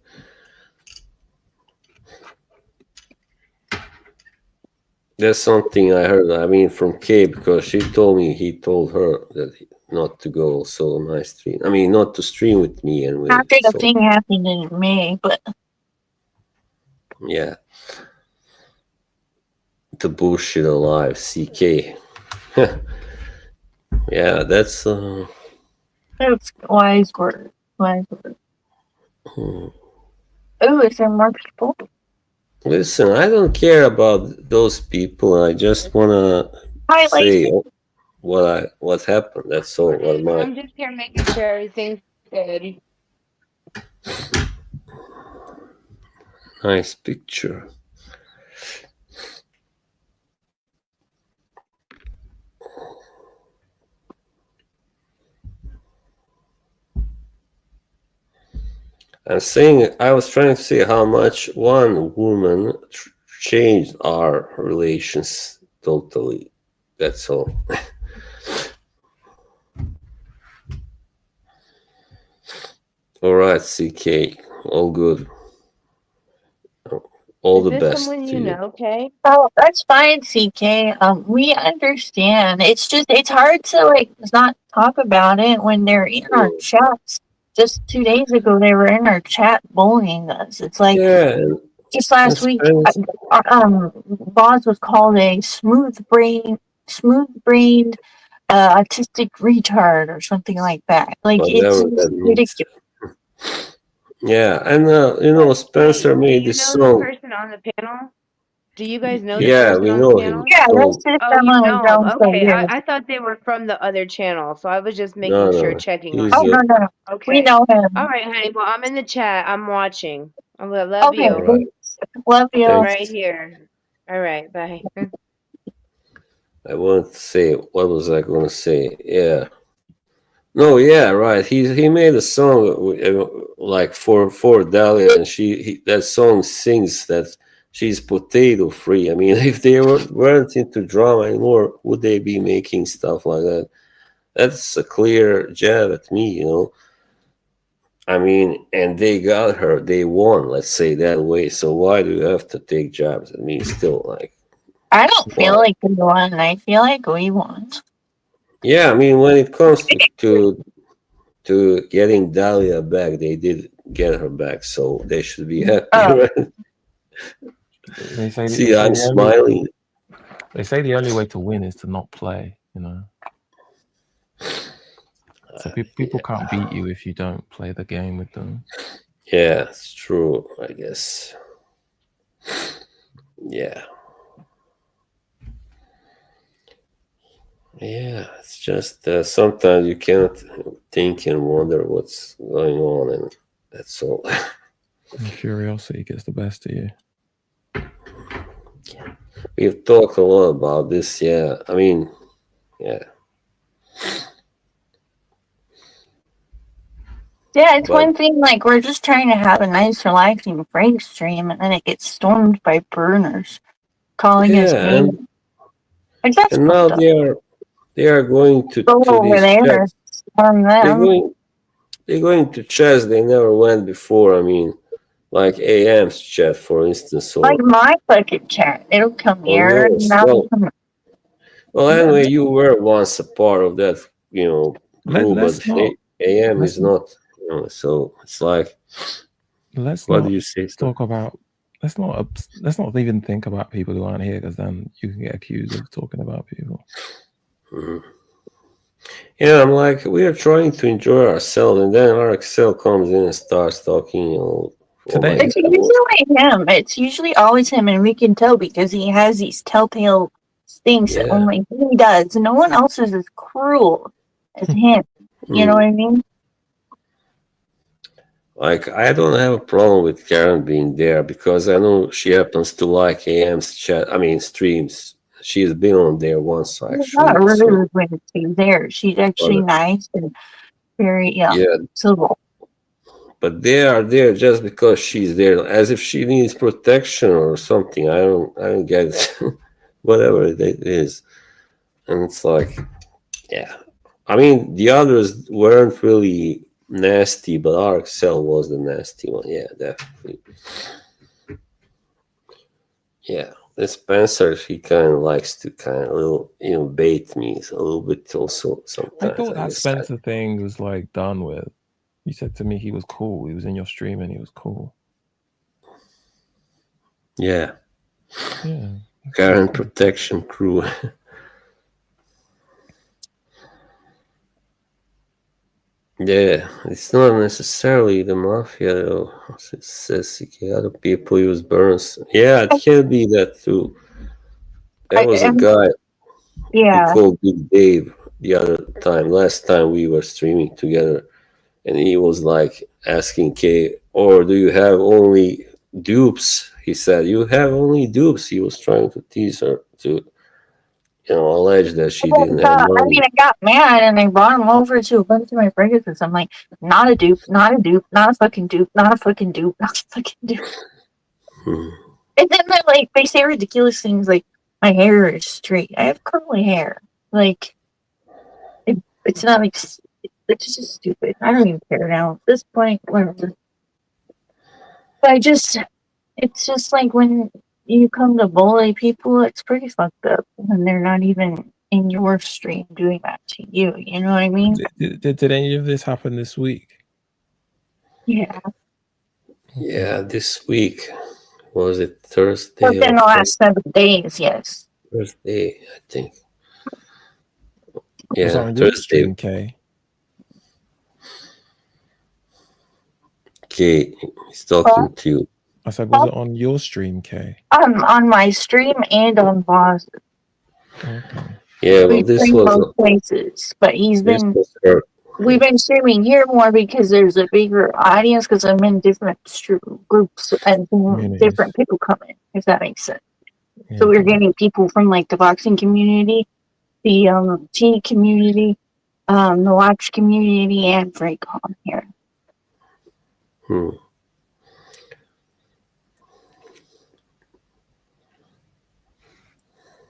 That's something I heard. I mean, from Kay, because she told me he told her that not to go also on my stream. I mean, not to stream with me anyway. After the So thing happened in May, but yeah, the bullshit alive, CK. Yeah, that's that's wise word. Wise word. hmm. Oh, is there more people? Listen, I don't care about those people. I just wanna Hi, say Lacey. what happened. That's all. What my I'm just here making sure everything's good. nice picture. I was trying to say how much one woman changed our relations totally. That's all. All right, CK. All good. All Is the this best someone to you you. know, Kay? Oh, that's fine, CK. We understand. It's hard to like not talk about it when they're in our chats. Just 2 days ago, they were in our chat bullying us. It's like Yeah, just last week, Spanish, Boz was called a smooth brained, autistic retard or something like that. Like it's whatever just that means. ridiculous. Yeah, and Wait, Spencer do made you this know this song. person on the panel? Do you guys know this Yeah, person we on the know him. channel? Yeah, So that's just Oh, them you on his know own him. for Okay, years. I thought they were from the other channel, so I was just no, making sure, no, checking on he's Oh you. no, no, we Okay. know All him. right, honey. Well, I'm in the chat. I'm watching. I love Okay, all you. right. love I'm you. right Thanks. here. All right, bye. I wanted to say, what was I going to say? Yeah. No, yeah, right. He made a song like for Dahlia, and that song sings that she's potato free. I mean, if they weren't into drama anymore, would they be making stuff like that? That's a clear jab at me. I mean, and they got her, they won. Let's say that way. So why do you have to take jabs at me? Still, like, I don't why? feel like we won. I feel like we won. Yeah, I mean, when it comes to getting Dahlia back, they did get her back, so they should be happy, Oh, right? They say See, I'm smiling. the only way to win is to not play. So people can't beat you if you don't play the game with them. Yeah, it's true, I guess. Yeah. Yeah, it's just sometimes you can't think and wonder what's going on, and that's all. And curiosity gets the best of you. We've talked a lot about this, yeah. I mean, yeah. yeah, it's But one thing, like, we're just trying to have a nice, relaxing break stream, and then it gets stormed by burners calling us yeah, names. Like, that's and now fucked up. they are going Go to over these there, chats. storm They're them. going they're going to chats they never went before. I mean, like AM's chat, for instance, Like my fucking chat. It'll come or here, and yours. now Well, come. anyway, you were once a part of that, crew, but Let's not AM let's is not. So it's like, let's what do not you say? talk about let's not even think about people who aren't here, because then you can get accused of talking about people. Mhm. Yeah, I'm like, we are trying to enjoy ourselves, and then our Excel comes in and starts talking. Oh my Today, It's god, usually him. It's usually always him, and we can tell because he has these telltale things that yeah. only he does. No one else is as cruel as him. You know what I mean? Like, I don't have a problem with Karen being there because I know she happens to like AM's chat. I mean, streams. She's been on there once She's not actually. So, rude when she's there. She's actually but nice and very yeah, civil. but they are there just because she's there, as if she needs protection or something. I don't get it. Whatever it is, and it's like, yeah. I mean, the others weren't really nasty, but RXL was the nasty one. Yeah, definitely. Yeah, the Spencer, he kind of likes to kind of little, bait me a little bit also I sometimes. thought I that guess. Spencer thing was like done with. You said to me he was cool. He was in your stream and he was cool. Yeah, Yeah. Karen protection crew. Yeah, it's not necessarily the mafia though. It says other people use burns. Yeah, it can be that too. There was a guy we Yeah. called Big Dave the other time. Last time we were streaming together, and he was like asking Kay, "Or do you have only dupes?" He said, "You have only dupes." He was trying to tease her to, allege that she didn't have money. I got mad and I brought him over to a bunch of my friends. I'm like, not a dupe, not a dupe, not a fucking dupe, not a fucking dupe, not a fucking dupe. Hmm. And then they say ridiculous things like my hair is straight. I have curly hair. Like it's not like it's just stupid. I don't even care now at this point. Whatever. But it's just like when you come to bully people, it's pretty fucked up when they're not even in your stream doing that to you. You know what I mean? Did any of this happen this week? Yeah. Yeah, this week was it Thursday Within or the last 7 days, yes. Thursday? I think. Was that Yeah, on your Thursday. stream, Kay? Okay, he's talking to you. I said, was it on your stream, Kay? On my stream and on Boz. Okay. Yeah, We well, this stream was both places, but her. we've been streaming here more because there's a bigger audience because I'm in different groups and Communities. different people come in, if that makes sense. Yeah, So we're getting people from like the boxing community, the tea community, the watch community, and Freecon here.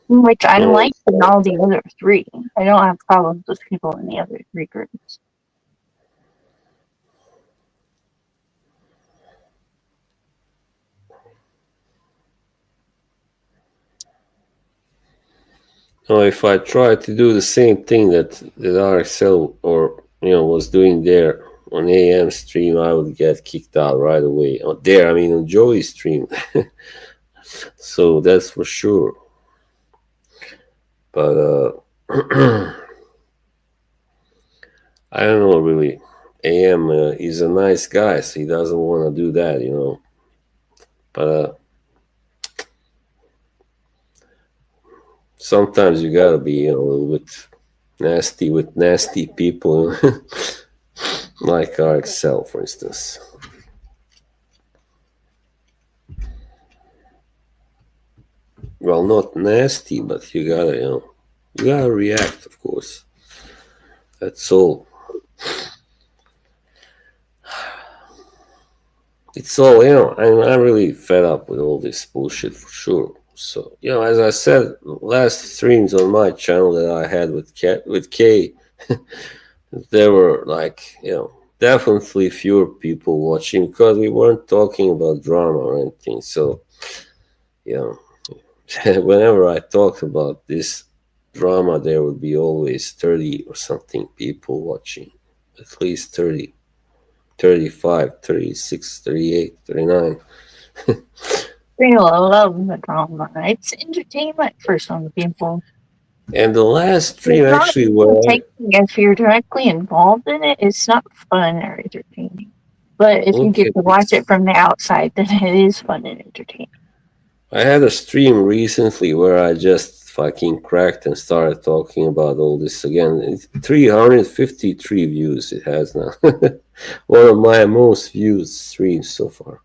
Which I like in all the other three. I don't have problems with people in the other three groups. If I tried to do the same thing that RXL or was doing there on AM stream, I would get kicked out right away. On Joey's stream. So that's for sure. But I don't know really. AM is a nice guy, so he doesn't want to do that, But sometimes you gotta be a little bit nasty with nasty people, like RXL, for instance. Well, not nasty, but you gotta react, of course. That's all. It's all, I'm really fed up with all this bullshit for sure. So, as I said, last streams on my channel that I had with Kay, there were definitely fewer people watching because we weren't talking about drama or anything. So, whenever I talked about this drama, there would be always 30 or something people watching, at least 30, 35, 36, 38, 39. People love the drama. It's entertainment for some people. And the last stream actually if you're directly involved in it, it's not fun or entertaining. But if you get to watch it from the outside, then it is fun and entertaining. I had a stream recently where I just fucking cracked and started talking about all this again. It's 353 views it has now. One of my most viewed streams so far.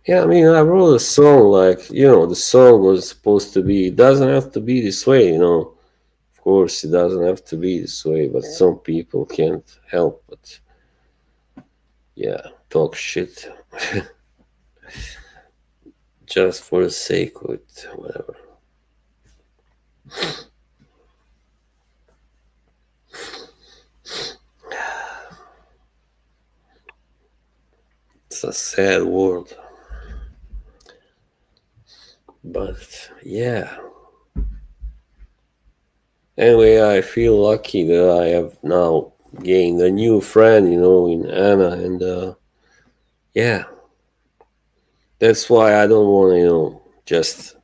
Yeah, I wrote a song the song was supposed to be, it doesn't have to be this way, Of course, it doesn't have to be this way, but some people can't help but, talk shit. Just for the sake of it, whatever. It's a sad world. But anyway, I feel lucky that I have now gained a new friend, in Anna, and that's why I don't want to, just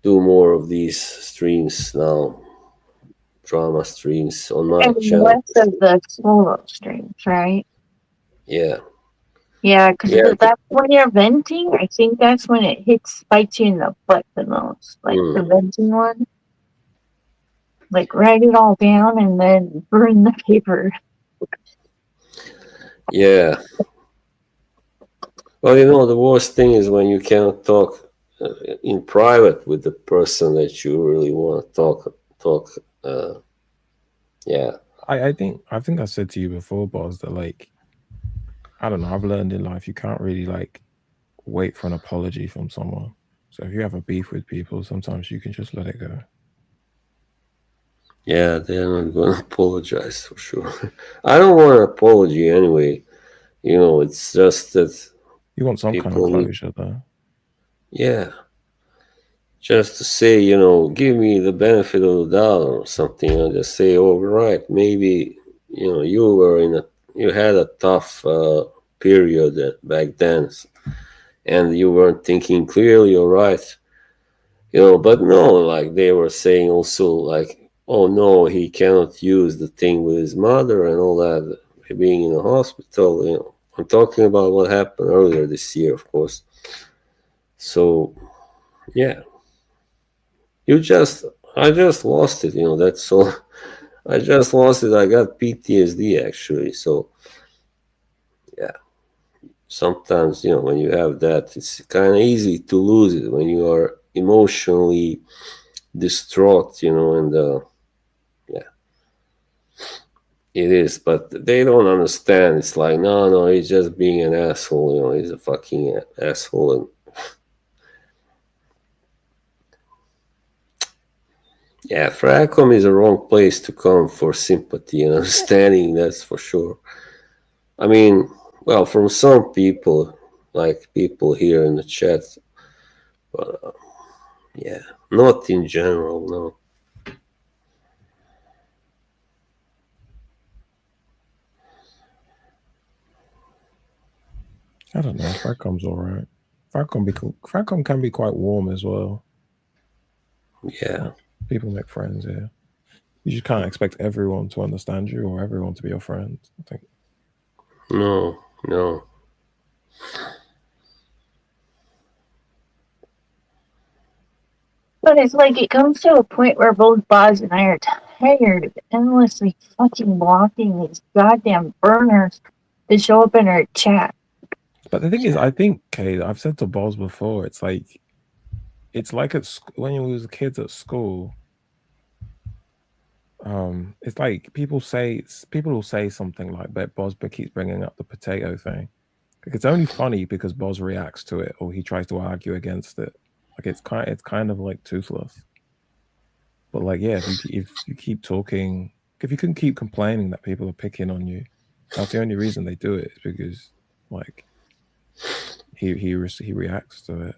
do more of these streams now, drama streams on my channel. Less of the solo streams, right? Yeah. Yeah, because that's when you're venting. I think that's when it bites you in the butt the most. Like the venting one. Like write it all down and then burn the paper. Yeah. Well, the worst thing is when you cannot talk in private with the person that you really want to talk. I think I said to you before, Boz, that I don't know, I've learned in life you can't really wait for an apology from someone. So if you have a beef with people, sometimes you can just let it go. Yeah, they're not going to apologize for sure. I don't want an apology anyway. It's just that you want some kind of closure, though. Yeah. Just to say, give me the benefit of the doubt or something, just say, oh, right, maybe, you had a tough period back then, and you weren't thinking clearly, all right. But no, like they were saying also, like, oh no, he cannot use the thing with his mother and all that, being in a hospital. I'm talking about what happened earlier this year, of course. So yeah, I just lost it. That's all. I just lost it. I got PTSD actually. So yeah, sometimes when you have that, it's kind of easy to lose it when you are emotionally distraught. And yeah, it is. But they don't understand. It's like, no, no, he's just being an asshole. He's a fucking asshole. And yeah, Fracom is a wrong place to come for sympathy and understanding. That's for sure. I mean, well, from some people, like people here in the chat, but yeah, not in general, no. I don't know. Fracom's all right. Fracom can be quite warm as well. Yeah. People make friends here. You just can't expect everyone to understand you or everyone to be your friend, I think. No, no. But it's like it comes to a point where both Boz and I are tired of endlessly fucking blocking these goddamn burners to show up in our chat. But the thing is, I think, Kay, I've said to Boz before, it's like when we was kids at school. It's like people will say something like, "But Boz keeps bringing up the potato thing." Like, it's only funny because Boz reacts to it or he tries to argue against it. Like it's kind of like toothless. But like, yeah, if you keep talking, if you can keep complaining that people are picking on you, that's the only reason they do it, is because like he reacts to it.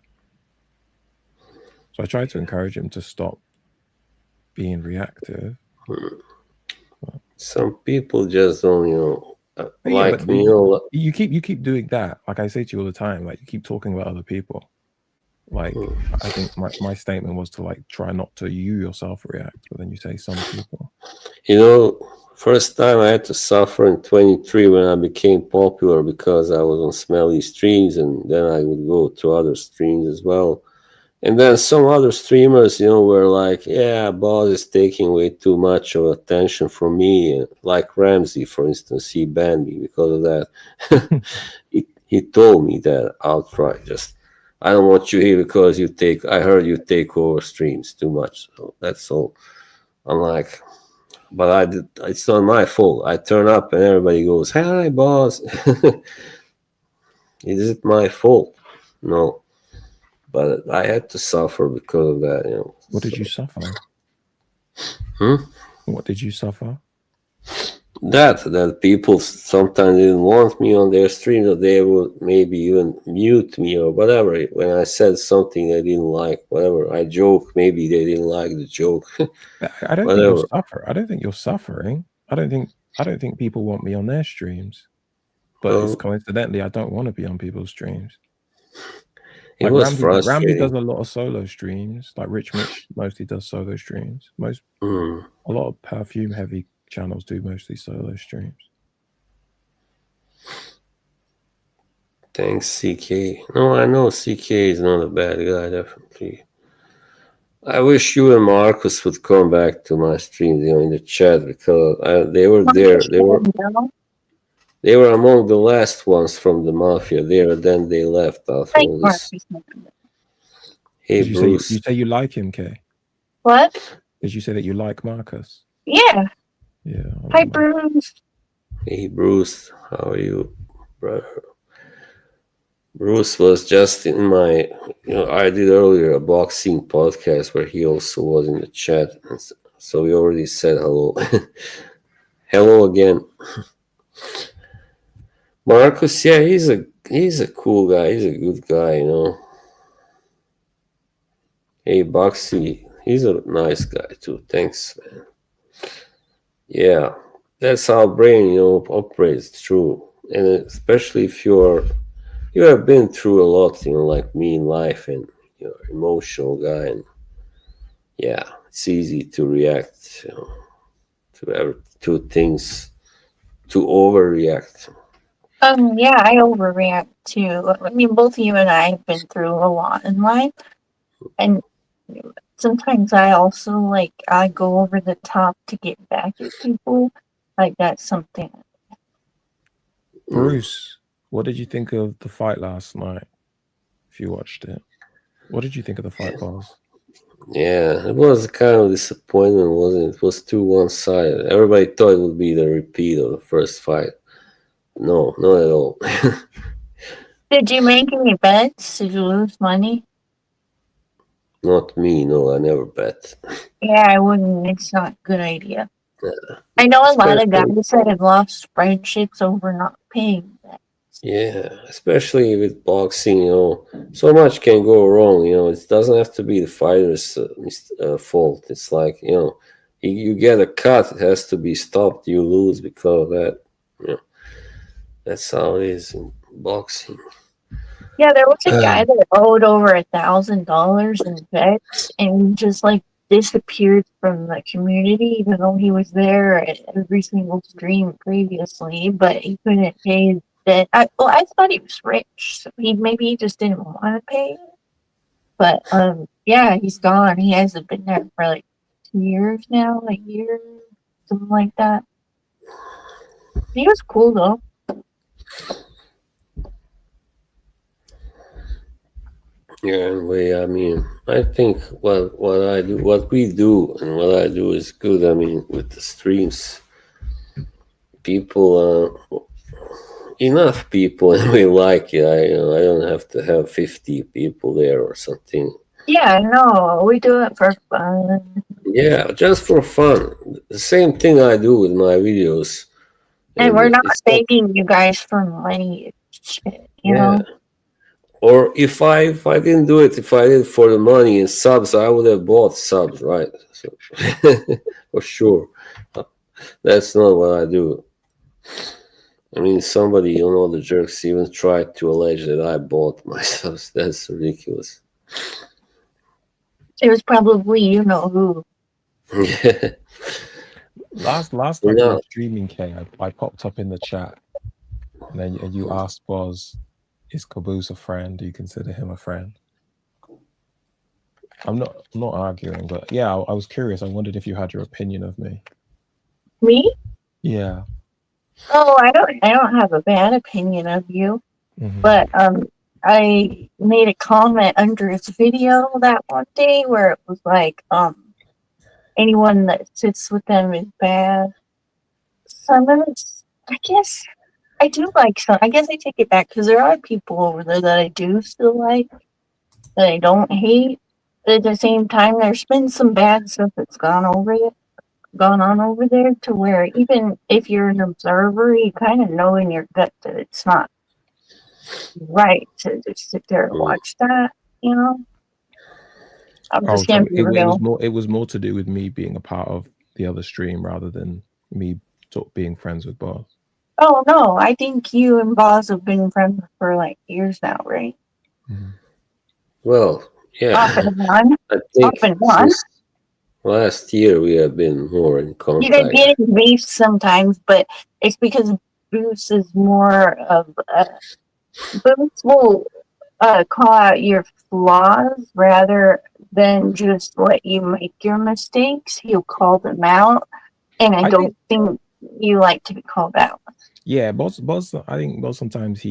So I try to encourage him to stop being reactive. Some people just don't, But me. You keep doing that. Like I say to you all the time, like you keep talking about other people. Like I think my statement was to like try not to you yourself react, but then you say some people. First time I had to suffer in 23 when I became popular because I was on smelly streams, and then I would go to other streams as well. And then some other streamers, were like, yeah, Boz is taking way too much of attention from me. Like Ramsey, for instance, he banned me because of that. he told me that outright. Just, I don't want you here because I heard you take over streams too much. So that's all. I'm like, but it's not my fault. I turn up and everybody goes, hi, Boz. Is it my fault? No. But I had to suffer because of that. What did you suffer? What did you suffer? That people sometimes didn't want me on their stream, that they would maybe even mute me or whatever. When I said something they didn't like, whatever, I joke, maybe they didn't like the joke. I don't think you're suffering. I don't think you're suffering. I don't think people want me on their streams. But it's coincidentally, I don't want to be on people's streams. It was frustrating. Ramsey does a lot of solo streams. Like Rich Mitch mostly does solo streams. A lot of perfume heavy channels do mostly solo streams. Thanks, CK. No, I know CK is not a bad guy, definitely. I wish you and Marcus would come back to my streams, in the chat, because they were there. They were among the last ones from the mafia there. Then they left after all this. Hey, Bruce. You say you like him, Kay? What? Did you say that you like Marcus? Yeah. Yeah. Hi, Bruce. Hey, Bruce. How are you, brother? Bruce was just in my, I did earlier a boxing podcast where he also was in the chat. So we already said hello. Hello again. Marcus, yeah, he's a cool guy. He's a good guy, Hey, Boxy, he's a nice guy too. Thanks, man. Yeah, that's how brain, operates. True, and especially if you have been through a lot, like me in life, and you're an emotional guy, and yeah, it's easy to react, to things, to overreact. Yeah, I overreact too. I mean, both you and I have been through a lot in life, and sometimes I also I go over the top to get back at people. Like that's something. Bruce, what did you think of the fight last night? If you watched it, what did you think of the fight, Boz? Yeah, it was kind of disappointment, wasn't it? It was too one-sided. Everybody thought it would be the repeat of the first fight. No, not at all. Did you make any bets? Did you lose money? Not me. No, I never bet. Yeah, I wouldn't. It's not a good idea. I know a lot of Especially, guys that have lost friendships over not paying bets. yeah, especially with boxing, so much can go wrong. It doesn't have to be the fighter's fault. It's like, you get a cut, it has to be stopped. You lose because of that. That's how it is in boxing. Yeah, there was a guy that owed over $1,000 in bets, and he just disappeared from the community, even though he was there at every single stream previously. But he couldn't pay his debt. I thought he was rich, so maybe he just didn't want to pay it. But yeah, he's gone. He hasn't been there for 2 years now, a year, something like that. He was cool though. Yeah, anyway, I mean, I think what we do, and what I do is good. I mean, with the streams, people, enough people, and we like it. I don't have to have 50 people there or something. Yeah, no, we do it for fun. Yeah, just for fun. The same thing I do with my videos. And we're not it's begging you guys for money, shit, you yeah. know? Or if I didn't do it, if I did it for the money and subs, I would have bought subs, right? So, for sure. That's not what I do. I mean, somebody, the jerks even tried to allege that I bought my subs. That's ridiculous. It was probably you know who. Yeah. Last time you were streaming, Kay, I popped up in the chat, and then you asked Boz, "Is Caboose a friend? Do you consider him a friend?" I'm not arguing, but yeah, I was curious. I wondered if you had your opinion of me. Me? Yeah. Oh, I don't have a bad opinion of you, but I made a comment under his video that one day where it was like, anyone that sits with them is bad. Some of it's, I guess, I do like some. I guess I take it back because there are people over there that I do still like, that I don't hate. But at the same time, there's been some bad stuff that's gone on over there to where even if you're an observer, you kind of know in your gut that it's not right to just sit there and watch that, you know? I'm just gonna be real. It was more to do with me being a part of the other stream rather than me being friends with Boz. Oh no, I think you and Boz have been friends for years now, right? Well, yeah. Off and on. I think Off and on. Last year we have been more in contact. You guys get in beef sometimes, but it's because Bruce is more of Bruce will call out your flaws rather than just let you make your mistakes. He'll call them out, and I don't think you like to be called out. Yeah, Boz. I think Boz sometimes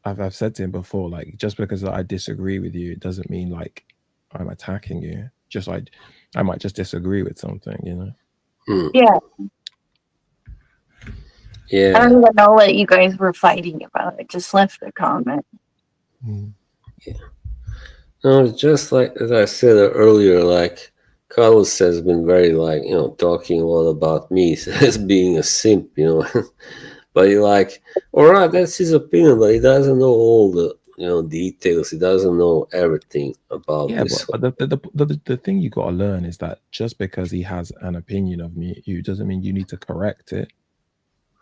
I've said to him before, just because I disagree with you, it doesn't mean I'm attacking you. Just I might just disagree with something, you know. Yeah. Yeah. I don't even know what you guys were fighting about. I just left a comment. Yeah. No, just as I said earlier, Carlos has been very talking a lot about me as being a simp, But you're all right, that's his opinion, but he doesn't know all the details. He doesn't know everything about this. But the thing you got to learn is that just because he has an opinion of me, doesn't mean you need to correct it.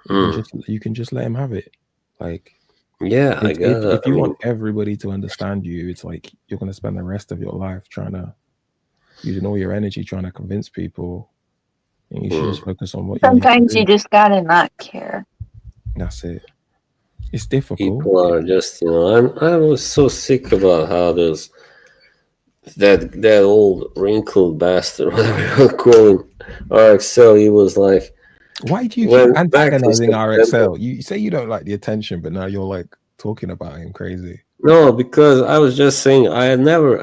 You can just let him have it. Yeah, if you want everybody to understand you, it's you're going to spend the rest of your life trying to using all your energy trying to convince people. And you should just focus on what you Sometimes need you to do. just gotta not care. That's it. It's difficult. People are just, I was so sick about how that old wrinkled bastard, whatever you call him, RXL. He was like, Why do you keep went back to antagonizing September. RXL? You say you don't like the attention, but now you're like talking about him crazy. No, because I was just saying I had no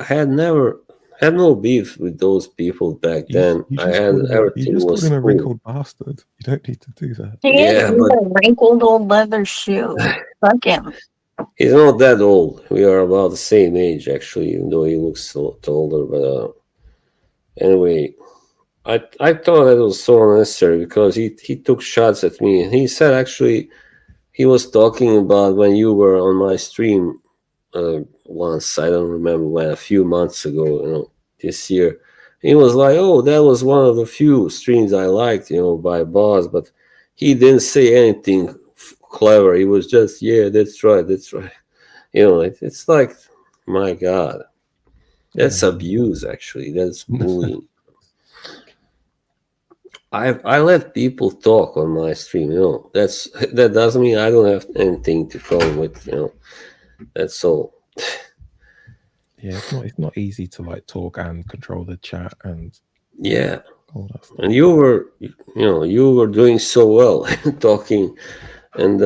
beef with those people back then. You I just had called him everything was a cool. wrinkled bastard. You don't need to do that. He Yeah, is a wrinkled old leather shoe. Fuck him. He's not that old. We are about the same age, actually, even though he looks a lot older. But anyway, I thought that was so unnecessary because he took shots at me. And he said, actually, he was talking about when you were on my stream once. I don't remember when, a few months ago, this year. He was like, oh, that was one of the few streams I liked, by Boz. But he didn't say anything clever. He was just, yeah, that's right. It's like, my God, that's abuse. Actually, that's bullying. I let people talk on my stream. That doesn't mean I don't have anything to come with. That's all. Yeah, it's not easy to like talk and control the chat and Yeah. all that stuff. And you were doing so well talking, and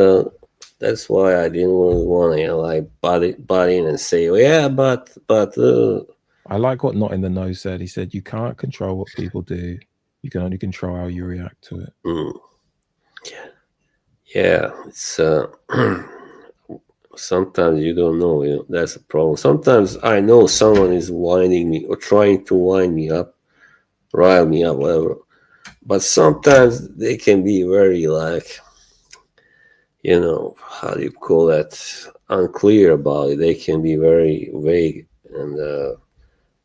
that's why I didn't really want to like butt in and say, oh, yeah, but. I like what Not in the Know said. He said you can't control what people do. You can only control how you react to it. Yeah, it's sometimes you don't know. That's a problem. Sometimes I know someone is winding me or trying to wind me up, rile me up, whatever. But sometimes they can be very like, how do you call that? Unclear about it. They can be very vague, and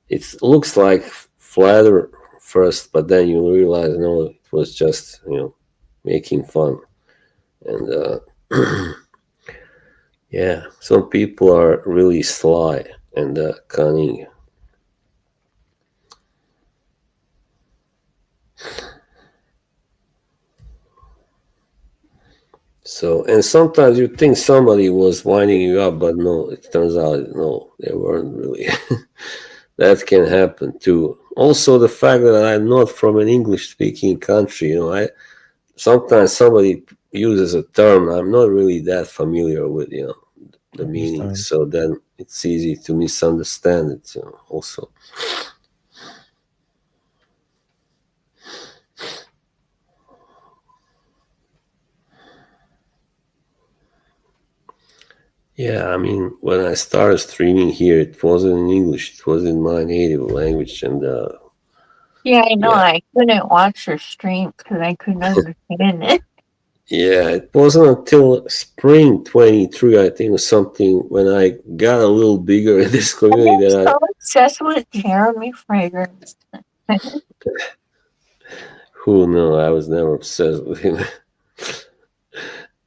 it looks like flatter first, but then you realize no, it was just making fun, and yeah, some people are really sly and cunning. So, and sometimes you think somebody was winding you up, but no, it turns out, no, they weren't really. That can happen too. Also, the fact that I'm not from an English-speaking country, sometimes somebody uses a term I'm not really that familiar with, the meaning. So then it's easy to misunderstand it, also. Yeah, I mean, when I started streaming here, it wasn't in English. It was in my native language, and Yeah, I know. Yeah. I couldn't watch your stream because I couldn't understand it. Yeah, it wasn't until spring 23, I think, or something, when I got a little bigger in this community I'm that so obsessed with Jeremy Fragrance. who knows, I was never obsessed with him.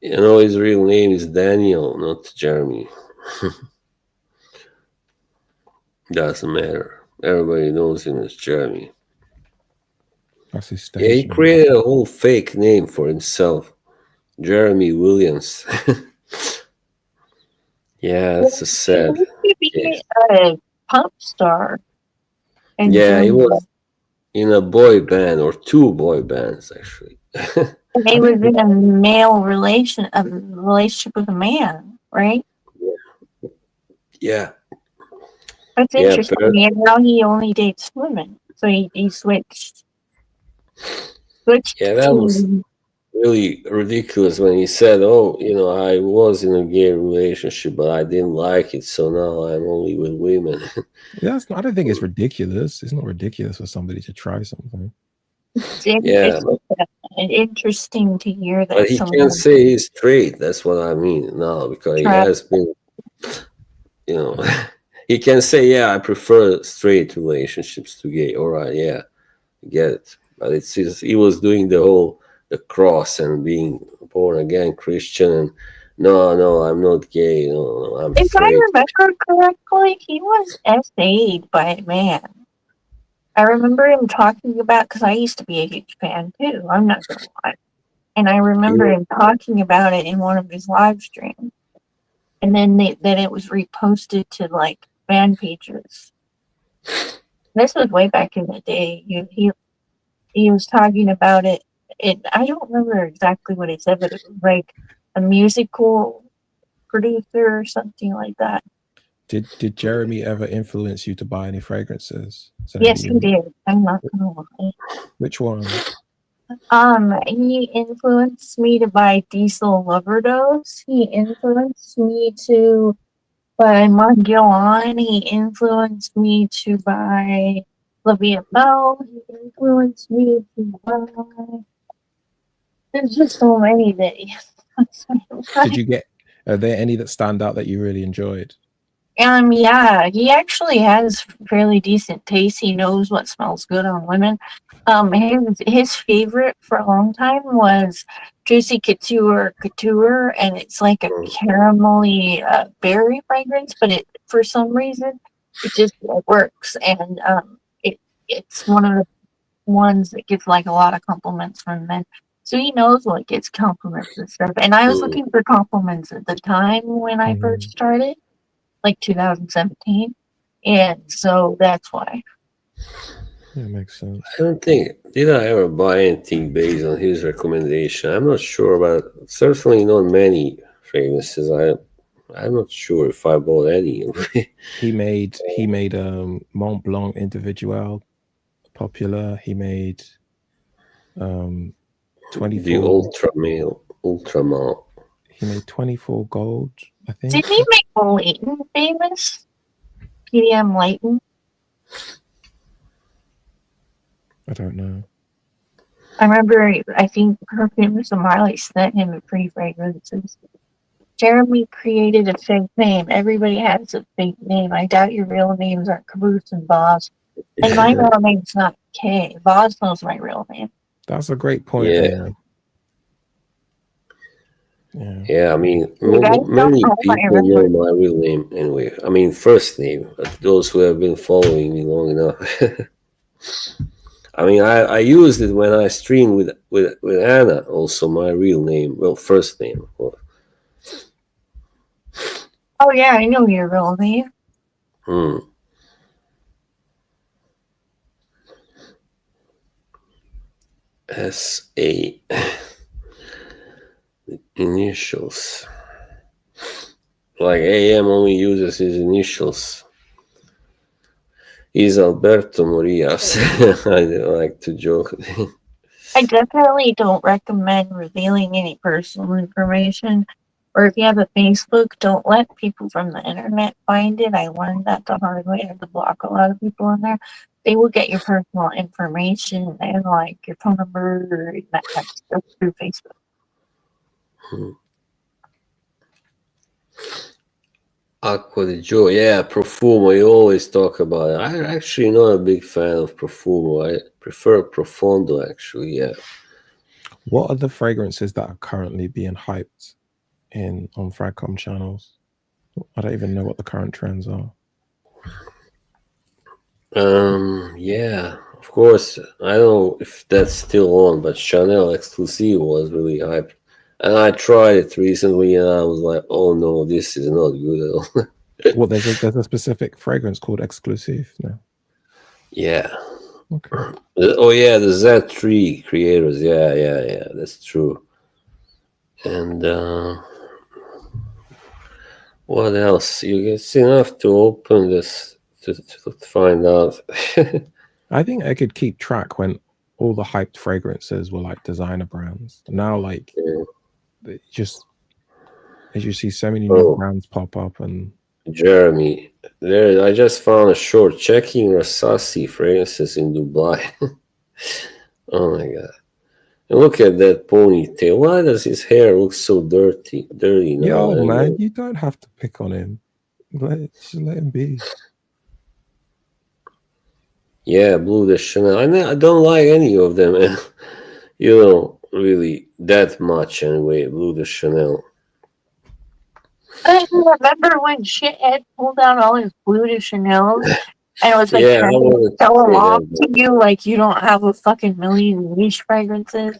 His real name is Daniel, not Jeremy. Doesn't matter. Everybody knows him as Jeremy. That's his Yeah, he station. created a whole fake name for himself. Jeremy Williams. Yeah, that's a sad He used to be a pop star. in Yeah, he Germany. was in a boy band, or two boy bands, actually. And he was in a relationship with a man, right? Yeah. That's Yeah, interesting. And now he only dates women. So he switched Yeah, that was to really ridiculous when he said, oh, I was in a gay relationship, but I didn't like it, so now I'm only with women. I don't think it's ridiculous. It's not ridiculous for somebody to try something. Yeah, it's interesting to hear that but he someone can't say he's straight. That's what I mean now, because he has been, he can say, yeah, I prefer straight relationships to gay. All right, yeah, I get it. But it's just, he was doing the cross and being born again Christian, and no, I'm not gay. No, I'm If straight. I remember correctly, he was SA'd by a man. I remember him talking about, because I used to be a huge fan too. I'm not gonna lie, and I remember Yeah. him talking about it in one of his live streams, and then it was reposted to like fan pages. This was way back in the day. He was talking about it. I don't remember exactly what he said, but it was like a musical producer or something like that. Did Jeremy ever influence you to buy any fragrances? So that Yes, he did. I'm not gonna lie. Which ones? He influenced me to buy Diesel Overdose. He influenced me to buy Magellan. He influenced me to buy Olivia Bell. He influenced me to buy. There's just so many that he Did you get? Are there any that stand out that you really enjoyed? Yeah, he actually has fairly decent taste. He knows what smells good on women. His favorite for a long time was Juicy Couture, and it's like a caramelly berry fragrance, but it for some reason it just works, and it's one of the ones that gets like a lot of compliments from men. So he knows what gets compliments and stuff. And I was looking for compliments at the time when I first started, like 2017, and so that's why. Yeah, makes sense. I don't think did I ever buy anything based on his recommendation. I'm not sure, but certainly not many fragrances. I'm not sure if I bought any. He made Mont Blanc Individual popular. He made 24. The ultra male. He made 24 Gold, I think. Did he make Leighton famous? PDM Leighton? I don't know. I remember, I think Perfumes and Marley sent him free fragrances. Jeremy created a fake name. Everybody has a fake name. I doubt your real names are Caboose and Boz. And my real name's not Kay. Boz knows my real name. That's a great point. Yeah. Yeah. I mean, Dude, many people know my real name anyway. I mean, first name. Those who have been following me long enough. I mean, I used it when I streamed with Anna. Also, my real name. Well, first name, of course. Oh yeah, I know your real name. S.A. Initials. Like AM only uses his initials. He's Alberto Morias. I like to joke. I definitely don't recommend revealing any personal information. Or if you have a Facebook, don't let people from the internet find it. I learned that the hard way. I have to block a lot of people in there. They will get your personal information and like your phone number and that type of stuff through Facebook. Acqua di Gio, yeah, Profumo. You always talk about it. I'm actually not a big fan of Profumo. I prefer Profondo, actually. Yeah. What are the fragrances that are currently being hyped on Fragcom channels? I don't even know what the current trends are. Yeah, of course. I don't know if that's still on, but Chanel Exclusive was really hyped. And I tried it recently and I was like, oh no, this is not good at all. Well, there's a specific fragrance called Exclusive now. Yeah. Okay. Oh yeah, the Z3 creators. Yeah, that's true. And what else? It's enough to open this to find out. I think I could keep track when all the hyped fragrances were like designer brands. Now, like, just as you see so many new brands pop up. And Jeremy, there, I just found a short checking Rasasi fragrances in Dubai. Oh my god! And look at that ponytail. Why does his hair look so dirty? Now? Yo, man, you don't have to pick on him. Just let him be. Yeah, Blue de Chanel. I don't like any of them, and really that much anyway. Blue de Chanel. I remember when Shithead pulled out all his Blue de Chanels And it was like Yeah, I trying to wanted to sell them say off that, to but you like you don't have a fucking million niche fragrances.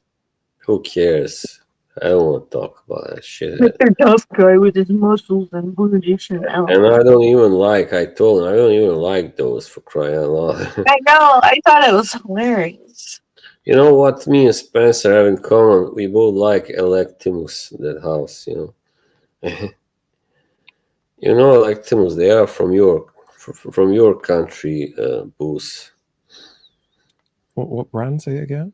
who cares? I don't want to talk about that shit. Mr. Tough Guy with his muscles and British and And I don't even like, I told him, I don't even like those for crying out loud. I know. I thought it was hilarious. You know what me and Spencer have in common? We both like Electimus, that house, you know. You know Electimus, they are from your country, Booth. What brand? Say it again.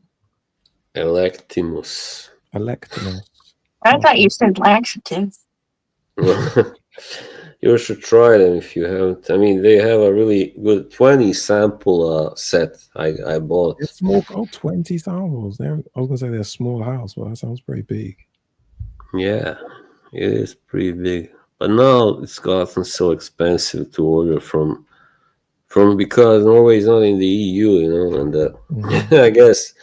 Electimus. Electimus. I thought you said laxative. You should try them if you haven't. I mean, they have a really good 20 sample set I bought. It's small. Oh, 20 samples. I was gonna say they're a small house, but that sounds pretty big. Yeah, it is pretty big. But now it's gotten so expensive to order from because Norway is not in the EU, you know, and I guess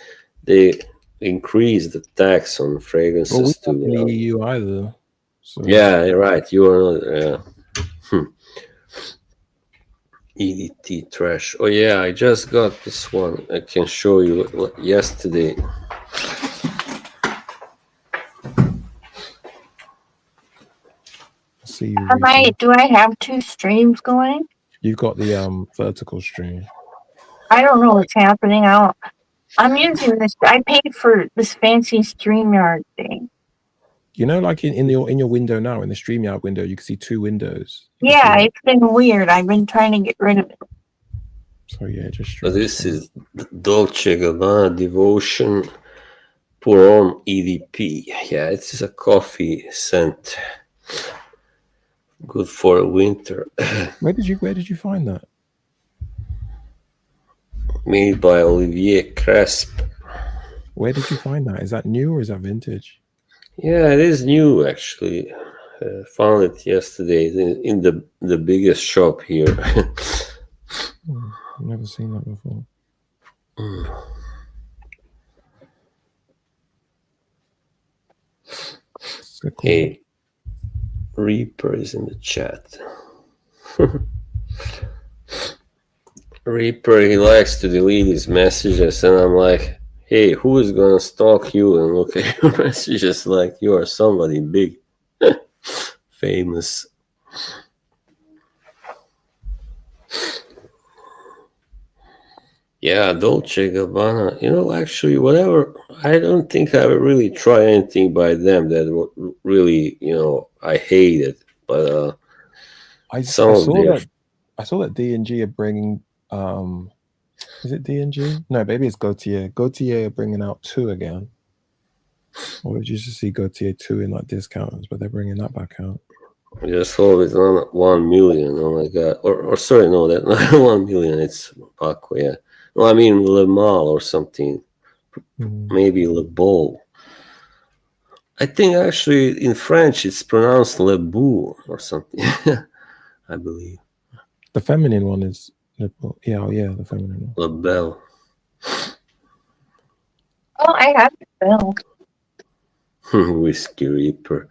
they increased the tax on Well, we fragrances not in the to. EU either. So Yeah, you're right. You are not. Yeah. EDT trash. Oh yeah, I just got this one. I can show you yesterday. I see you. Do I have two streams going? You've got the vertical stream. I don't know what's happening. I'm using this. I paid for this fancy StreamYard thing. You know, like in your window now, in the StreamYard window, you can see two windows. Yeah, it's been weird. I've been trying to get rid of it. So yeah, just. So this is Dolce Gabbana Devotion Pour On EDP. Yeah, it's a coffee scent. Good for winter. Where did you find that? Made by Olivier Cresp. Where did you find that? Is that new or is that vintage? Yeah, it is new actually. Found it yesterday in the biggest shop here. I've never seen that before. So cool. Hey, Reaper is in the chat. Reaper, he likes to delete his messages, and I'm like, hey, who is gonna stalk you and look at your messages like you are somebody big, famous? Yeah, Dolce Gabbana. You know, actually, whatever. I don't think I would really try anything by them that really, you know, I hated. But I saw that D&G are bringing. Is it D&G? No, maybe it's Gautier. Gautier are bringing out 2 again. Or did you just see Gautier 2 in like discounts, but they're bringing that back out. I just hope it's not 1 million. Oh my god! Or sorry, no, that not 1 million. It's Paco. Yeah. No, I mean Le Mal or something. Maybe Le Beau. I think actually in French it's pronounced Le Beau or something. I believe. The feminine one is Le Beau. Yeah, the feminine one. Le Belle. Oh, I have the bill. Whiskey Reaper.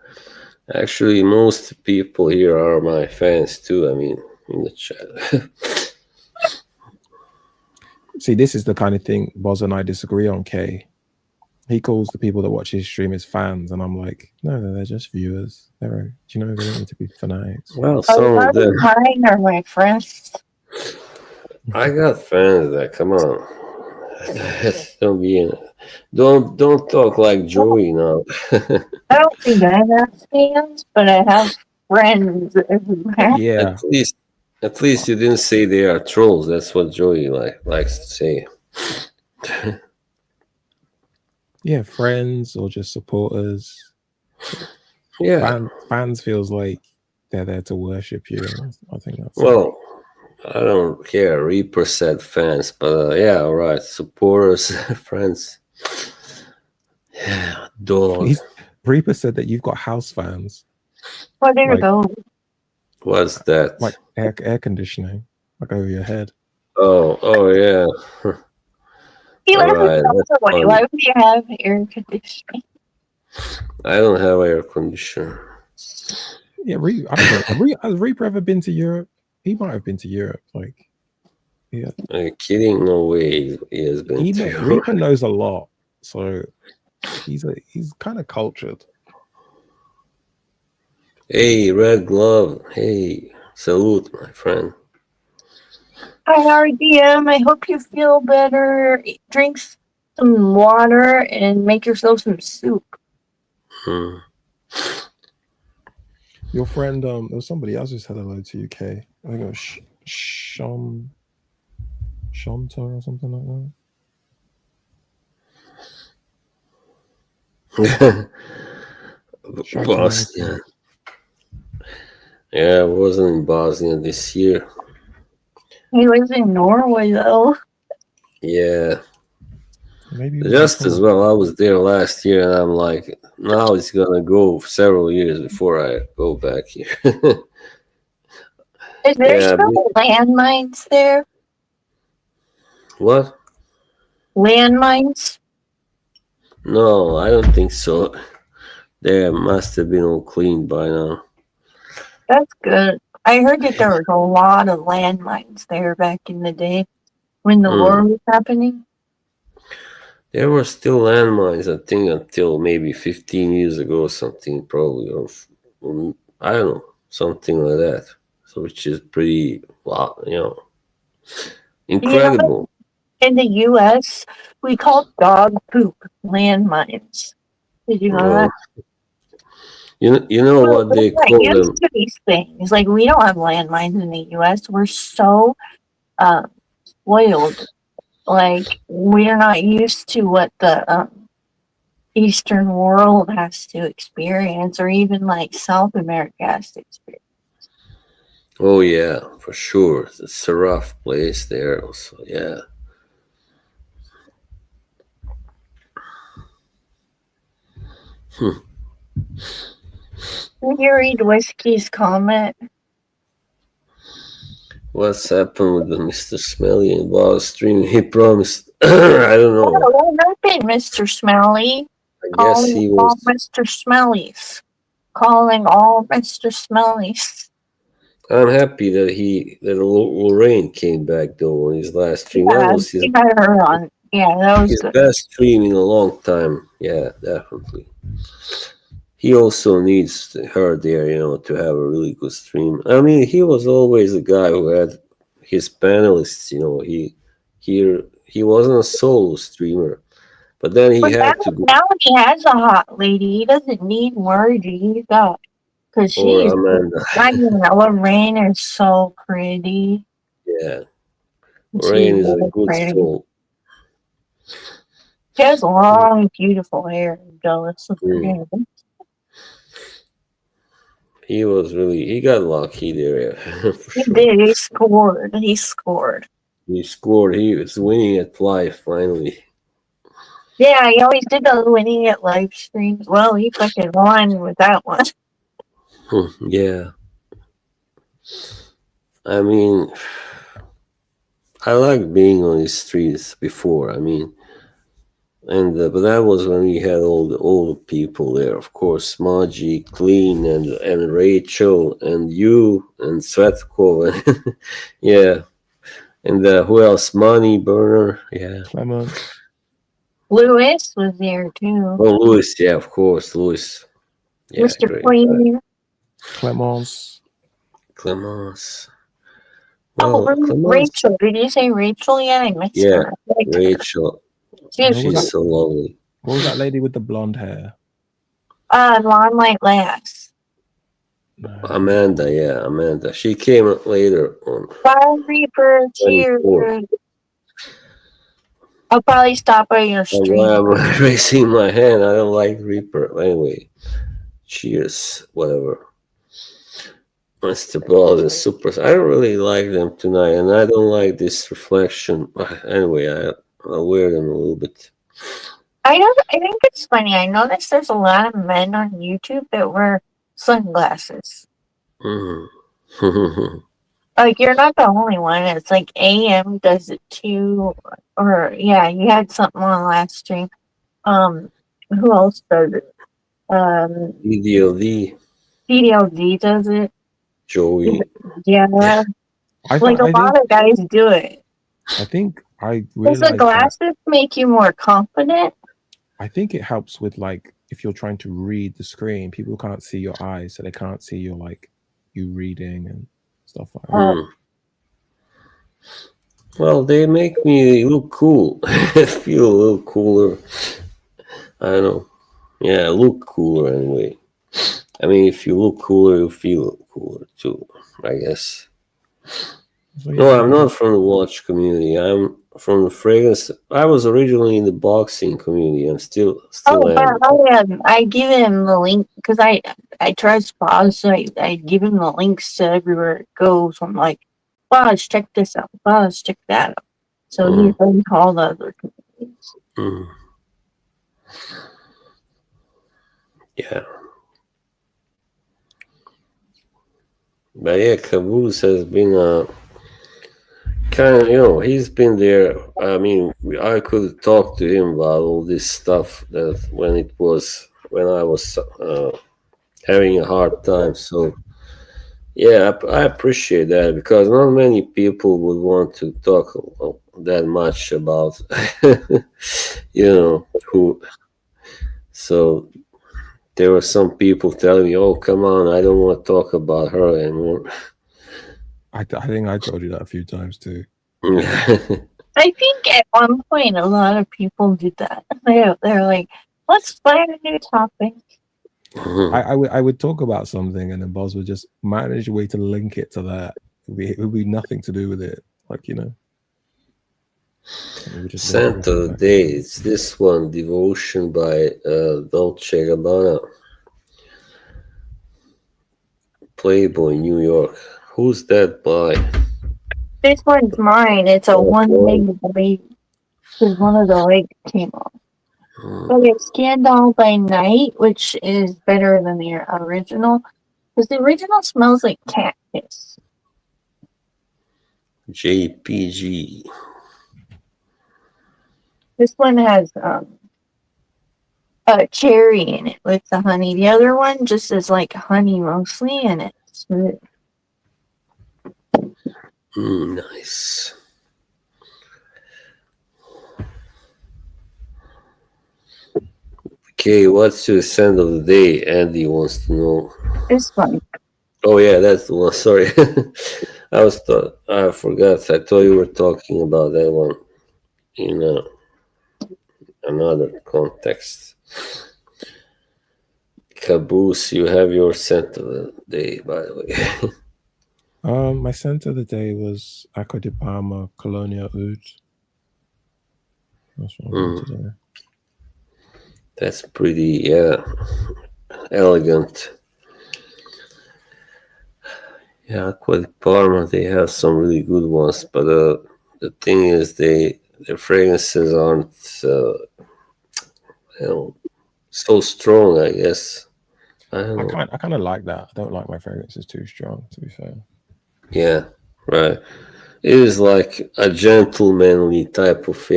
Actually, most people here are my fans too. I mean, in the chat. See, this is the kind of thing Boz and I disagree on, Kay. He calls the people that watch his stream his fans, and I'm like, no, they're just viewers. They don't need to be fanatics. Well, some of them. Mine are my friends. I got fans that come on. Don't be in it. Don't talk like Joey now. I don't think I have fans, but I have friends. Yeah. At least you didn't say they are trolls. That's what Joey likes to say. Yeah, friends or just supporters. Yeah, fans feels like they're there to worship you. I think that's well. I don't care. Reaper said fans, but yeah, all right. Supporters, friends. Yeah, dog. Reaper said that you've got house fans. Well, there you go. What's that? Like air conditioning, like over your head. Oh yeah. Why would you have air conditioning? I don't have air conditioner. Yeah, I don't know. Has Reaper ever been to Europe? He might have been to Europe. Like, Yeah, Are you kidding? No way he has been to Europe. Reaper knows a lot, so he's kind of cultured. Hey, Red Glove. Hey, salute, my friend. Hi, RDM. I hope you feel better. Drink some water and make yourself some soup. Hmm. Your friend, there was somebody else who said hello to UK. I think it was Shanta or something like that. Bosnia. Yeah, I wasn't in Bosnia this year. He lives in Norway, though. Yeah. Maybe Just as well. I was there last year, and I'm like, now it's gonna go several years before I go back here. Is there still landmines there? What? Landmines? No, I don't think so. They must have been all cleaned by now. That's good. I heard that there was a lot of landmines there back in the day when the war was happening. There were still landmines, I think, until maybe 15 years ago or something, probably, or I don't know, something like that. So, which is pretty, wow, incredible. In the U.S., we call dog poop landmines. Did you know that? You know what they call them? Used to these things. Like, we don't have landmines in the U.S. We're so spoiled. Like, we're not used to what the Eastern world has to experience, or even like South America has to experience. Oh yeah, for sure. It's a rough place there also, yeah. Did you read Whiskey's comment? What's happened with the Mr. Smelly and Boz stream? He promised. I don't know. What happened, Mr. Smelly? I guess he was. All Mr. Smellies. Calling all Mr. Smellies. I'm happy that Lorraine came back though on his last stream. Yeah, That was his, that was his good. best stream in a long time. Yeah, definitely. He also needs her there, to have a really good stream. I mean, he was always the guy who had his panelists. He wasn't a solo streamer, but then he had to go. Now he has a hot lady. He doesn't need Margie. Because she's. Amanda. I mean, Lorraine is so pretty. Yeah, Lorraine is a good soul. She has long, beautiful hair. I'm jealous of her hair. He got lucky there. He did. He scored. He scored. He was winning at life finally. Yeah, he always did the winning at live streams. Well, he fucking won with that one. Yeah. I mean, I like being on these streets before. I mean, but that was when we had all the people there. Of course, Maji, Clean, and Rachel, and you, and Svetkov, yeah, and who else? Money Burner, yeah. Clement. Lewis was there too. Oh, Lewis, yeah, of course, Lewis. Yeah, Mr. Clean. Clemence. Well, Rachel. Did you say Rachel yet? I missed her. Rachel. She's so lovely. What was that lady with the blonde hair? Long Light Lass. No. Amanda. She came later on. Bye, Reaper. Cheers. I'll probably stop by your stream. Why I'm raising my hand? I don't like Reaper. Anyway, cheers. Whatever. Mr. Boz and Super. I don't really like them tonight, and I don't like this reflection. Anyway, I'll wear them a little bit. I think it's funny. I noticed there's a lot of men on YouTube that wear sunglasses. Mm-hmm. Like, you're not the only one. It's like AM does it too. Or, yeah, you had something on last stream. Who else does it? VDLD does it. Joey. Yeah. Like, a lot of guys do it. I think I Does the realized that glasses make you more confident? I think it helps with like if you're trying to read the screen, people can't see your eyes, so they can't see your like you reading and stuff like that. Uh, Hmm. Well, they make me look cool. I feel a little cooler. I don't know. Yeah, look cooler anyway. I mean, if you look cooler, you feel cooler too, I guess. So yeah, No, I'm not from the watch community. I'm from the fragrance. I was originally in the boxing community. I'm still oh, am. I give him the link because I trust Boz, so I give him the links to everywhere it goes. I'm like, Boz, check this out. Boz, check that out. So he's Mm, in all the other communities. mm, yeah, but yeah, Caboose has been kind of, he's been there. I mean, I could talk to him about all this stuff that when I was having a hard time. So yeah, I appreciate that because not many people would want to talk that much about, who. So there were some people telling me, "Oh, come on, I don't want to talk about her anymore." I think I told you that a few times too. I think at one point a lot of people did that. They're like, let's find a new topic. I would talk about something and then Boz would just manage a way to link it to that. It would be nothing to do with it, like and we would just link Scent of everything the back. day. It's this one, Devotion by Dolce Gabbana, Playboy, New York. Who's that by? This one's mine. It's a one-legged baby. Because one of the legs came off. But it's Scandal by Night, which is better than the original. Because the original smells like cactus. JPG. This one has a cherry in it with the honey. The other one just is like honey mostly, and it's smooth. Nice. Okay, what's your scent of the day? Andy wants to know. This one. Oh yeah, that's the one. Sorry, I forgot. I thought you were talking about that one in another context. Caboose, you have your scent of the day, by the way. My scent of the day was Acqua di Parma Colonia Oud. That's what I'm doing today. That's pretty, elegant. Yeah, Acqua di Parma, they have some really good ones, but the thing is, their fragrances aren't, so strong. I guess. I don't know. I kind of like that. I don't like my fragrances too strong, to be fair. Yeah, right. It is like a gentlemanly type of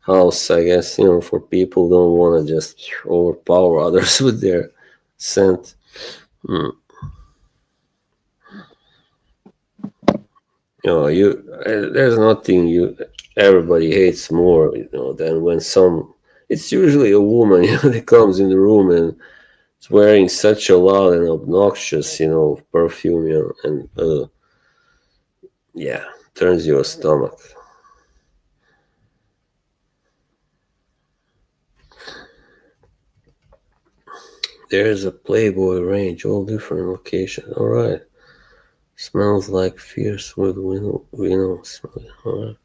house, I guess. For people who don't want to just overpower others with their scent. There's nothing everybody hates more, than when it's usually a woman, that comes in the room and is wearing such a loud and obnoxious, perfume, and turns your stomach. There's a Playboy range, all different locations. All right. Smells like fierce with window smell. All right.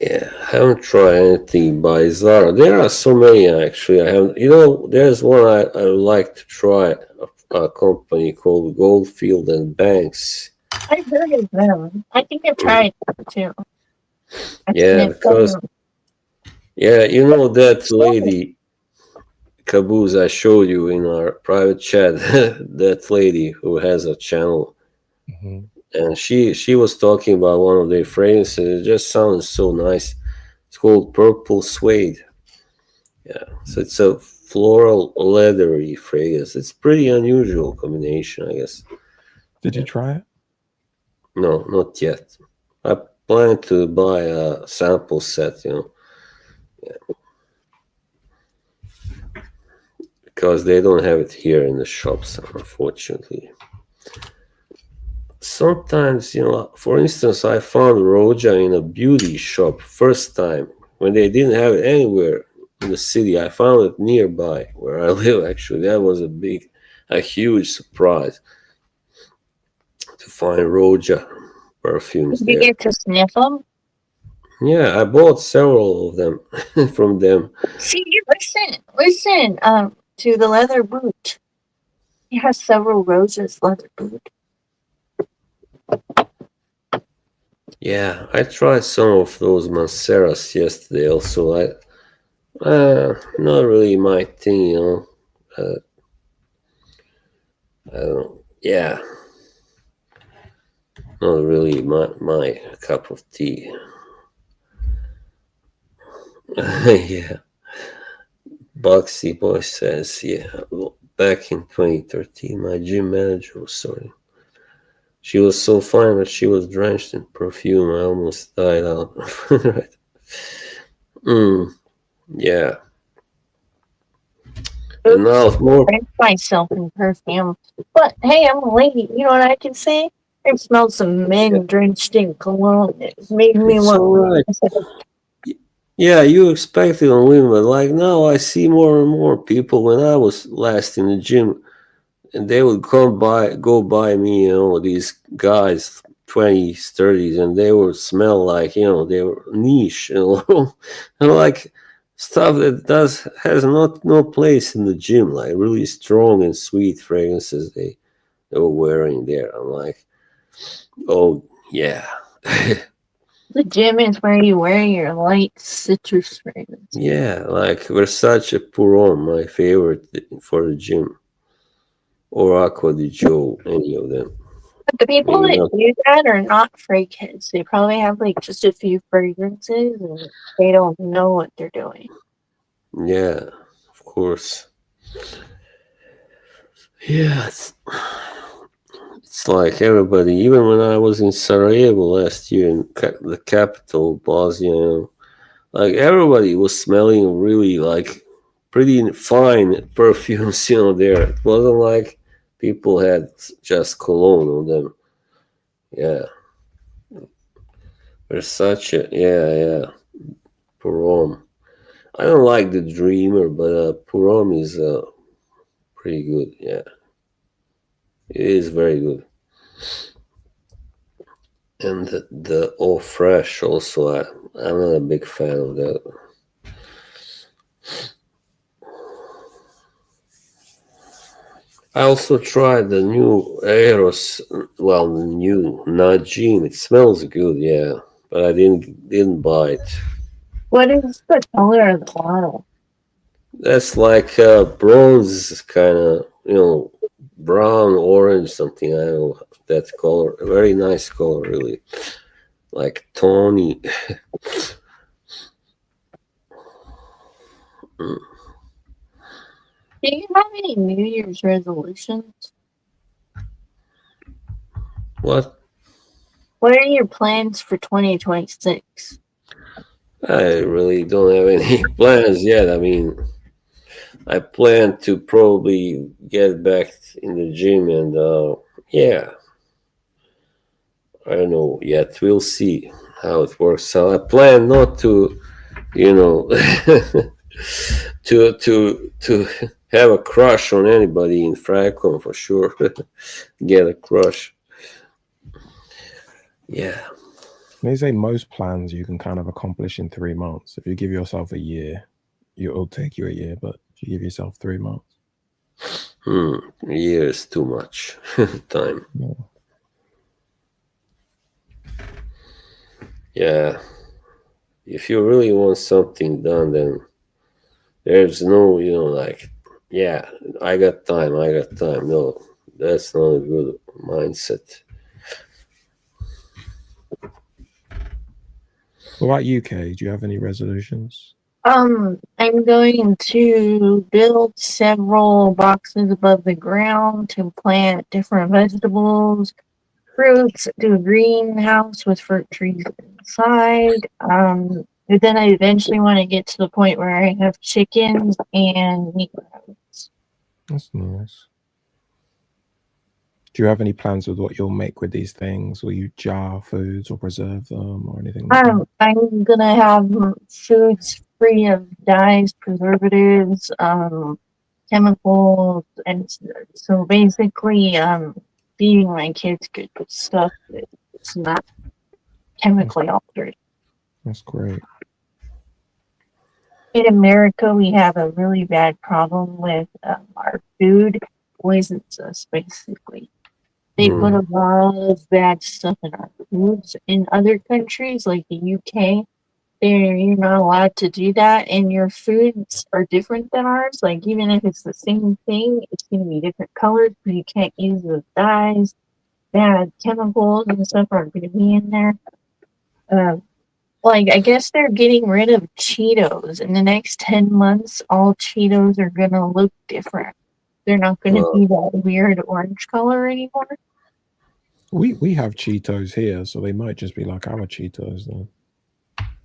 Yeah, I haven't tried anything by Zara. There are so many actually. I haven't. There's one I would like to try. A company called Goldfield and Banks. I've heard of them. I think I've tried them too. Yeah, because that lady Caboose I showed you in our private chat. That lady who has a channel. And she was talking about one of their fragrances. It just sounds so nice. It's called Purple Suede, Yeah, so it's a floral leathery fragrance. It's pretty unusual combination, I guess. Did you Yeah. try it? No, not yet. I plan to buy a sample set, because they don't have it here in the shops, unfortunately. Sometimes, for instance, I found Roja in a beauty shop first time when they didn't have it anywhere in the city. I found it nearby where I live, actually. That was a huge surprise to find Roja perfumes Did you there. get to sniff them? Yeah, I bought several of them from them. See, listen. To the leather boot. It has several roses leather boot. Yeah, I tried some of those Manceras yesterday also. Not really my thing. Uh, I don't, yeah, not really my cup of tea. Yeah, Boxy Boy says, yeah, well, back in 2013, my gym manager was sorry. She was so fine, but she was drenched in perfume. I almost died out. Right. Yeah. And now Oops, more. I myself in perfume. But hey, I'm a lady. You know what I can say? I smelled some Yeah, men drenched in cologne. It made me it's all want. right. Yeah, you expect it on women, but like now I see more and more people when I was last in the gym and they would go by me, these guys, 20s, 30s, and they would smell like, they were niche, and like stuff that has no place in the gym, like really strong and sweet fragrances they were wearing there. I'm like, oh yeah. The gym is where you wear your light citrus fragrance. Yeah, like Versace Puron, my favorite for the gym, or Aqua di Joe, any of them. But the people Maybe that not. do that are not frakeheads. They probably have like just a few fragrances and they don't know what they're doing. Yeah, of course. Yeah, it's like everybody. Even when I was in Sarajevo last year in the capital of Bosnia, like everybody was smelling really like pretty fine perfumes. There it wasn't like people had just cologne on them. Yeah. Versace, yeah, Purom. I don't like the Dreamer, but Purom is pretty good. Yeah, it is very good. And the All Fresh also, I'm not a big fan of that. I also tried the new Eros, well, the new Najim. It smells good, yeah, but I didn't buy it. What is the color of the bottle? That's like bronze kind of, brown, orange, something. I don't know that color. A very nice color, really. Like tawny. Mm. Do you have any New Year's resolutions? What? What are your plans for 2026? I really don't have any plans yet. I mean, I plan to probably get back in the gym and, yeah, I don't know yet. We'll see how it works. So I plan not to, you know, to have a crush on anybody in Fracom for sure. Get a crush. Yeah. They say most plans you can kind of accomplish in 3 months. If you give yourself a year, it'll take you a year, but if you give yourself 3 months. A year is too much time. Yeah. Yeah. If you really want something done, then there's no, like, yeah, I got time. No, that's not a good mindset. What about UK? Do you have any resolutions? I'm going to build several boxes above the ground to plant different vegetables, fruits, do a greenhouse with fruit trees inside. But then I eventually want to get to the point where I have chickens and meat rabbits. That's nice. Do you have any plans with what you'll make with these things? Will you jar foods or preserve them or anything like that? I'm gonna have foods free of dyes, preservatives, chemicals, and so basically, feeding my kids good stuff that's not chemically altered. That's great. In America, we have a really bad problem with our food poisons us, basically. They put a lot of bad stuff in our foods. In other countries, like the UK, you're not allowed to do that, and your foods are different than ours. Like, even if it's the same thing, it's going to be different colors because you can't use those dyes. Bad chemicals and stuff aren't going to be in there. Like, I guess they're getting rid of Cheetos. In the next 10 months, all Cheetos are going to look different. They're not going to be that weird orange color anymore. We have Cheetos here, so they might just be like our Cheetos then.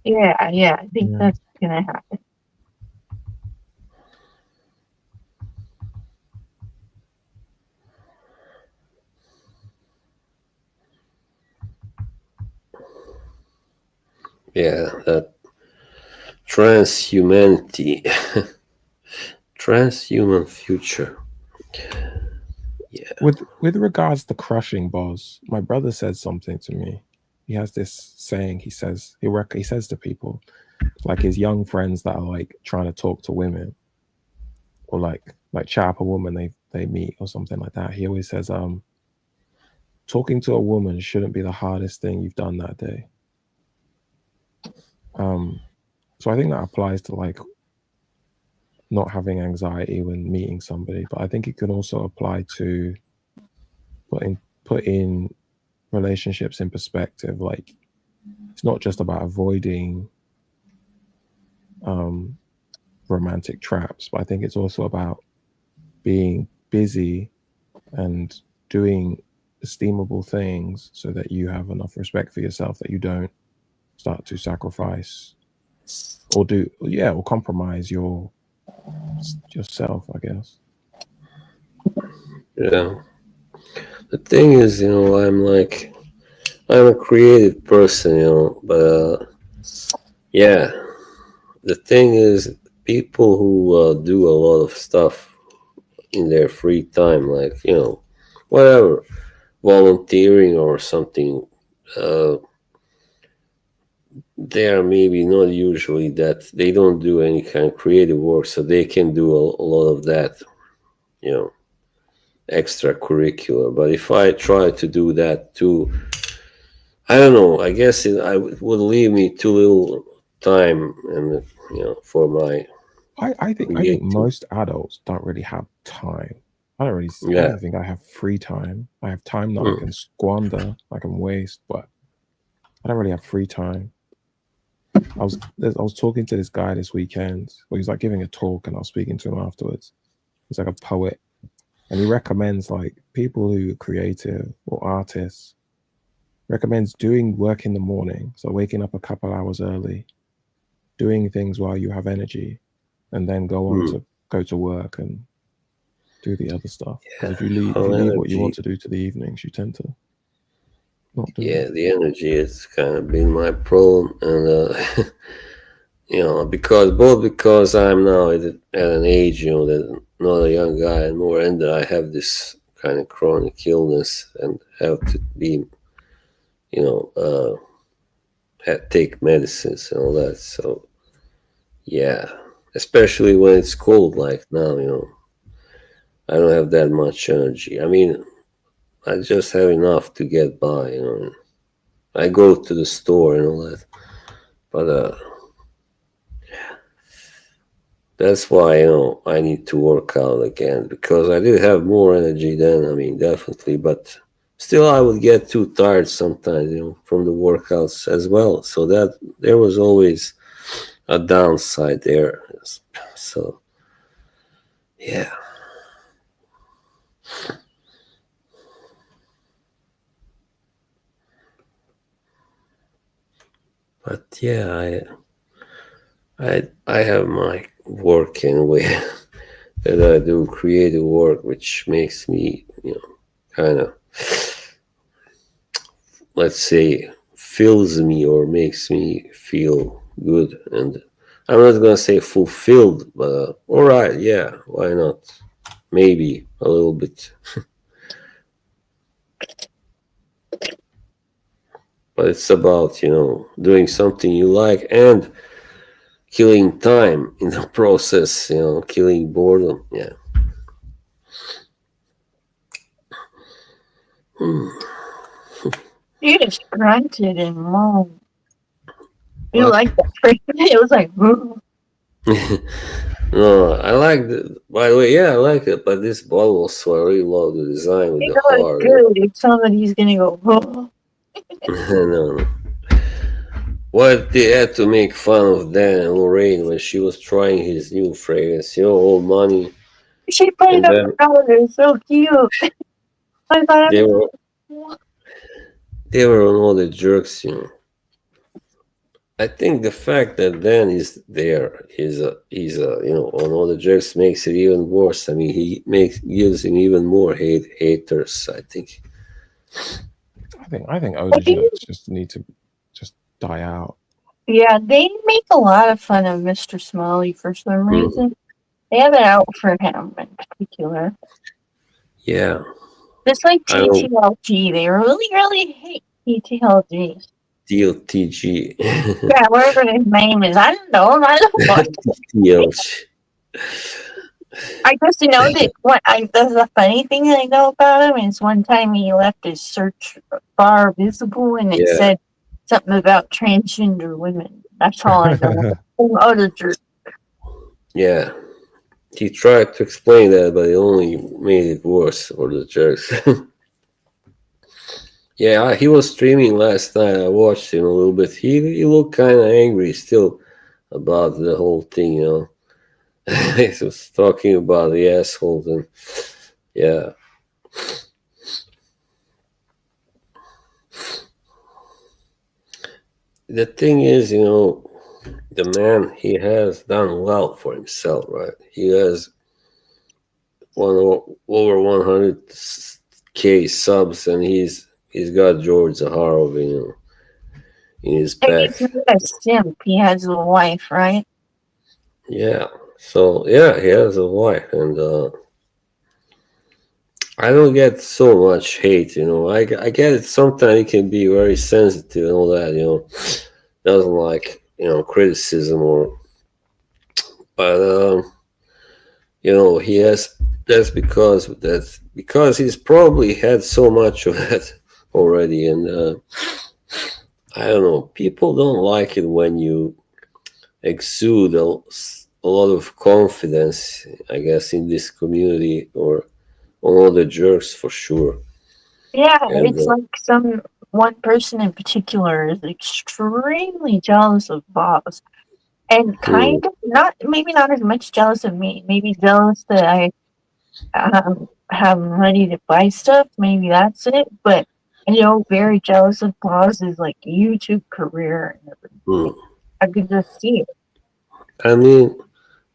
Yeah, I think that's going to happen. Yeah, that transhumanity, transhuman future. Yeah. With regards to crushing, Boz, my brother said something to me. He has this saying. He says he says to people, like his young friends that are like trying to talk to women, or like chat up a woman they meet or something like that. He always says, talking to a woman shouldn't be the hardest thing you've done that day. So I think that applies to like not having anxiety when meeting somebody, but I think it can also apply to putting relationships in perspective. Like, it's not just about avoiding romantic traps, but I think it's also about being busy and doing esteemable things so that you have enough respect for yourself that you don't start to sacrifice or compromise yourself, I guess. Yeah. The thing is, I'm a creative person, but yeah, the thing is, people who do a lot of stuff in their free time, like, whatever, volunteering or something, they are maybe not usually that, they don't do any kind of creative work, so they can do a lot of that, extracurricular. But if I try to do that too, I don't know, I guess it would leave me too little time and for my I think most adults don't really have time. I don't think I have free time. I have time that I can squander, I can waste, but I don't really have free time. I was talking to this guy this weekend. Well, he was like giving a talk, and I was speaking to him afterwards. He's like a poet, and he recommends like people who are creative or artists. Recommends doing work in the morning, so waking up a couple hours early, doing things while you have energy, and then go to work and do the other stuff. Because if you leave what you want to do to the evenings, you tend to not do it. The energy has kind of been my problem, and because I'm now at an age, that not a young guy anymore, and that I have this kind of chronic illness and have to be, take medicines and all that. So, yeah, especially when it's cold like now, I don't have that much energy. I mean, I just have enough to get by, I go to the store and all that, but that's why I need to work out again, because I did have more energy then. I mean, definitely, but still, I would get too tired sometimes, from the workouts as well. So that there was always a downside there. So yeah. But yeah, I have my work anyway that I do creative work, which makes me, kind of, let's say, fills me or makes me feel good. And I'm not gonna say fulfilled, but all right, yeah, why not? Maybe a little bit, but it's about doing something you like and killing time in the process. Killing boredom. Yeah. You just grunted and moaned. You What? like that phrase? It was like, "Ooh." No, I like the. By the way, yeah, I like it. But this bottle, so I really love the design with You the know it's heart. good if somebody's gonna go, "Oh." No. What they had to make fun of Dan and Lorraine when she was trying his new fragrance, old money, She put it and on then her collar. It's so cute. I thought, they were they were on all the jerks. I think the fact that Dan is there, he's on all the jerks makes it even worse. I mean, gives him even more haters. I think. I think older jerks just need to just die out. yeah, they make a lot of fun of Mr. Smiley for some Mm, reason. They have it out for him in particular. yeah, Just like I don't TTLG, they really hate TTLG. deal TG. Yeah, whatever his name is, I don't know. I don't know. TLG. I just know that that's the funny thing that I know about him is one time he left his search bar visible and it Yeah, said something about transgender women. That's all I know. Oh, the jerk. yeah. He tried to explain that, but it only made it worse for the jerks. Yeah, he was streaming last night. I watched him a little bit. He looked kind of angry still about the whole thing. He was talking about the assholes and yeah. The thing is, the man, he has done well for himself, right? He has over 100K subs, and he's got George Zaharov, in his And back. he's not a simp. He has a wife, right? Yeah. So yeah, he has a wife, and I don't get so much hate. I get it. Sometimes it can be very sensitive and all that. Doesn't like criticism but he has. That's because he's probably had so much of that already, and I don't know. People don't like it when you exude a lot of confidence, I guess, in this community or on all the jerks for sure. Yeah, And it's like one person in particular is extremely jealous of Boz. And hmm, kind of maybe not as much jealous of me. Maybe jealous that I have money to buy stuff. Maybe that's it. But very jealous of Boz's like YouTube career and hmm. everything. I could just see it. I mean,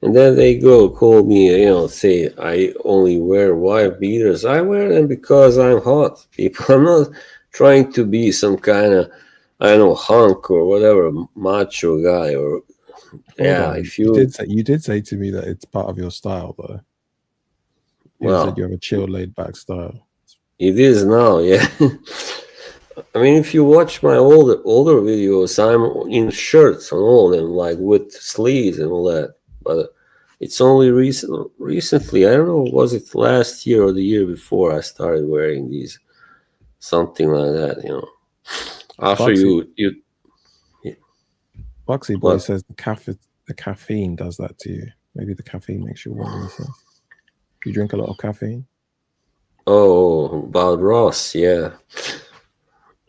and then they go call me, say I only wear wife beaters. I wear them because I'm hot. People, I'm not trying to be some kind of, I don't know, hunk or whatever, macho guy or Hold yeah. on, If you did say to me that it's part of your style, though. You said you well, have a chill, laid back style. it is now, yeah. I mean, if you watch my older videos, I'm in shirts and all them, like with sleeves and all that. But it's only recently. I don't know, was it last year or the year before? I started wearing these, something like that. After Bugsy you Bugsy Boy what? says the caffeine does that to you. Maybe the caffeine makes you warm. He says. You drink a lot of caffeine? Oh, about Ross, yeah,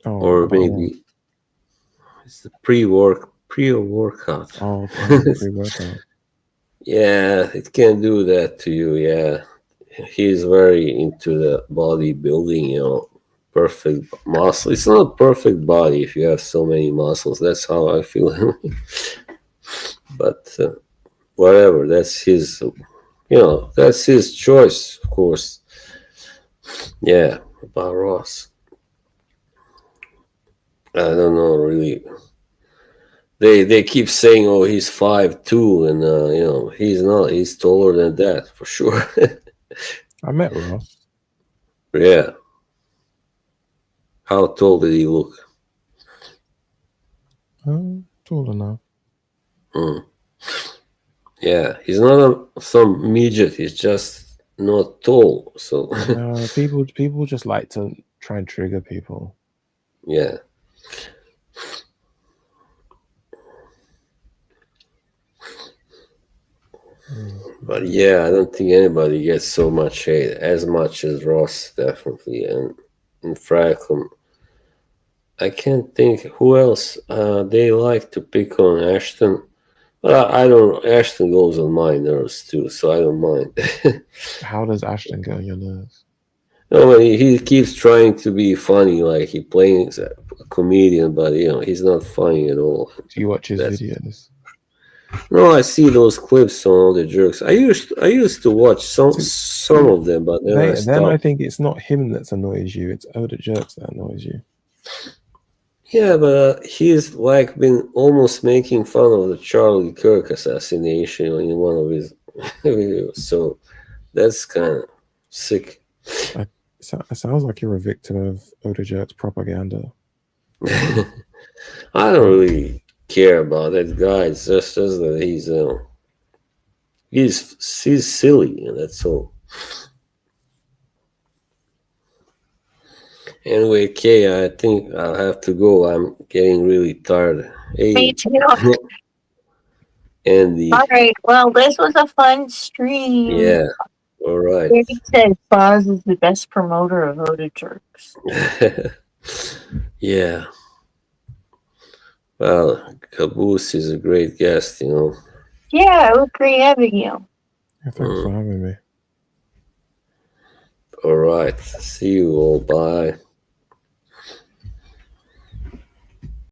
Oh, or about what? maybe it's the pre-work Pre-workout. Oh, okay. Pre-workout. Yeah, it can do that to you. Yeah, he's very into the bodybuilding. Perfect muscle. It's not a perfect body if you have so many muscles. That's how I feel. But whatever. That's his. That's his choice, of course. Yeah, about Ross. I don't know really. They keep saying, "Oh, he's 5'2", and he's not. He's taller than that for sure." I met Ross. Yeah. How tall did he look? Tall enough. Mm. Yeah, he's not some midget. He's just not tall. So People just like to try and trigger people. yeah. But yeah, I don't think anybody gets so much hate as much as Ross, definitely, and in Franklin. I can't think who else. They like to pick on Ashton. But I don't. Ashton goes on my nerves too, so I don't mind. How does Ashton get on your nerves? No, he keeps trying to be funny, like he plays a comedian, but he's not funny at all. Do you watch his That's videos? No, I see those clips on all the jerks. I used to watch some of them, but then I Then I stopped. think it's not him that annoys you; it's older jerks that annoys you. Yeah, but he's like been almost making fun of the Charlie Kirk assassination in one of his videos, so that's kind of sick. It sounds like you're a victim of older jerks propaganda. I don't really care about that guy. It's just that he's silly, and that's all. Anyway, Kay, I think I'll have to go. I'm getting really tired. Me Hey, too. Andy. All right. Well, this was a fun stream. Yeah. All right. He says Boz is the best promoter of Voted Jerks. Yeah. Well, Caboose is a great guest, Yeah, it was great having you. Yeah, thanks for having me. All right. See you all. Bye.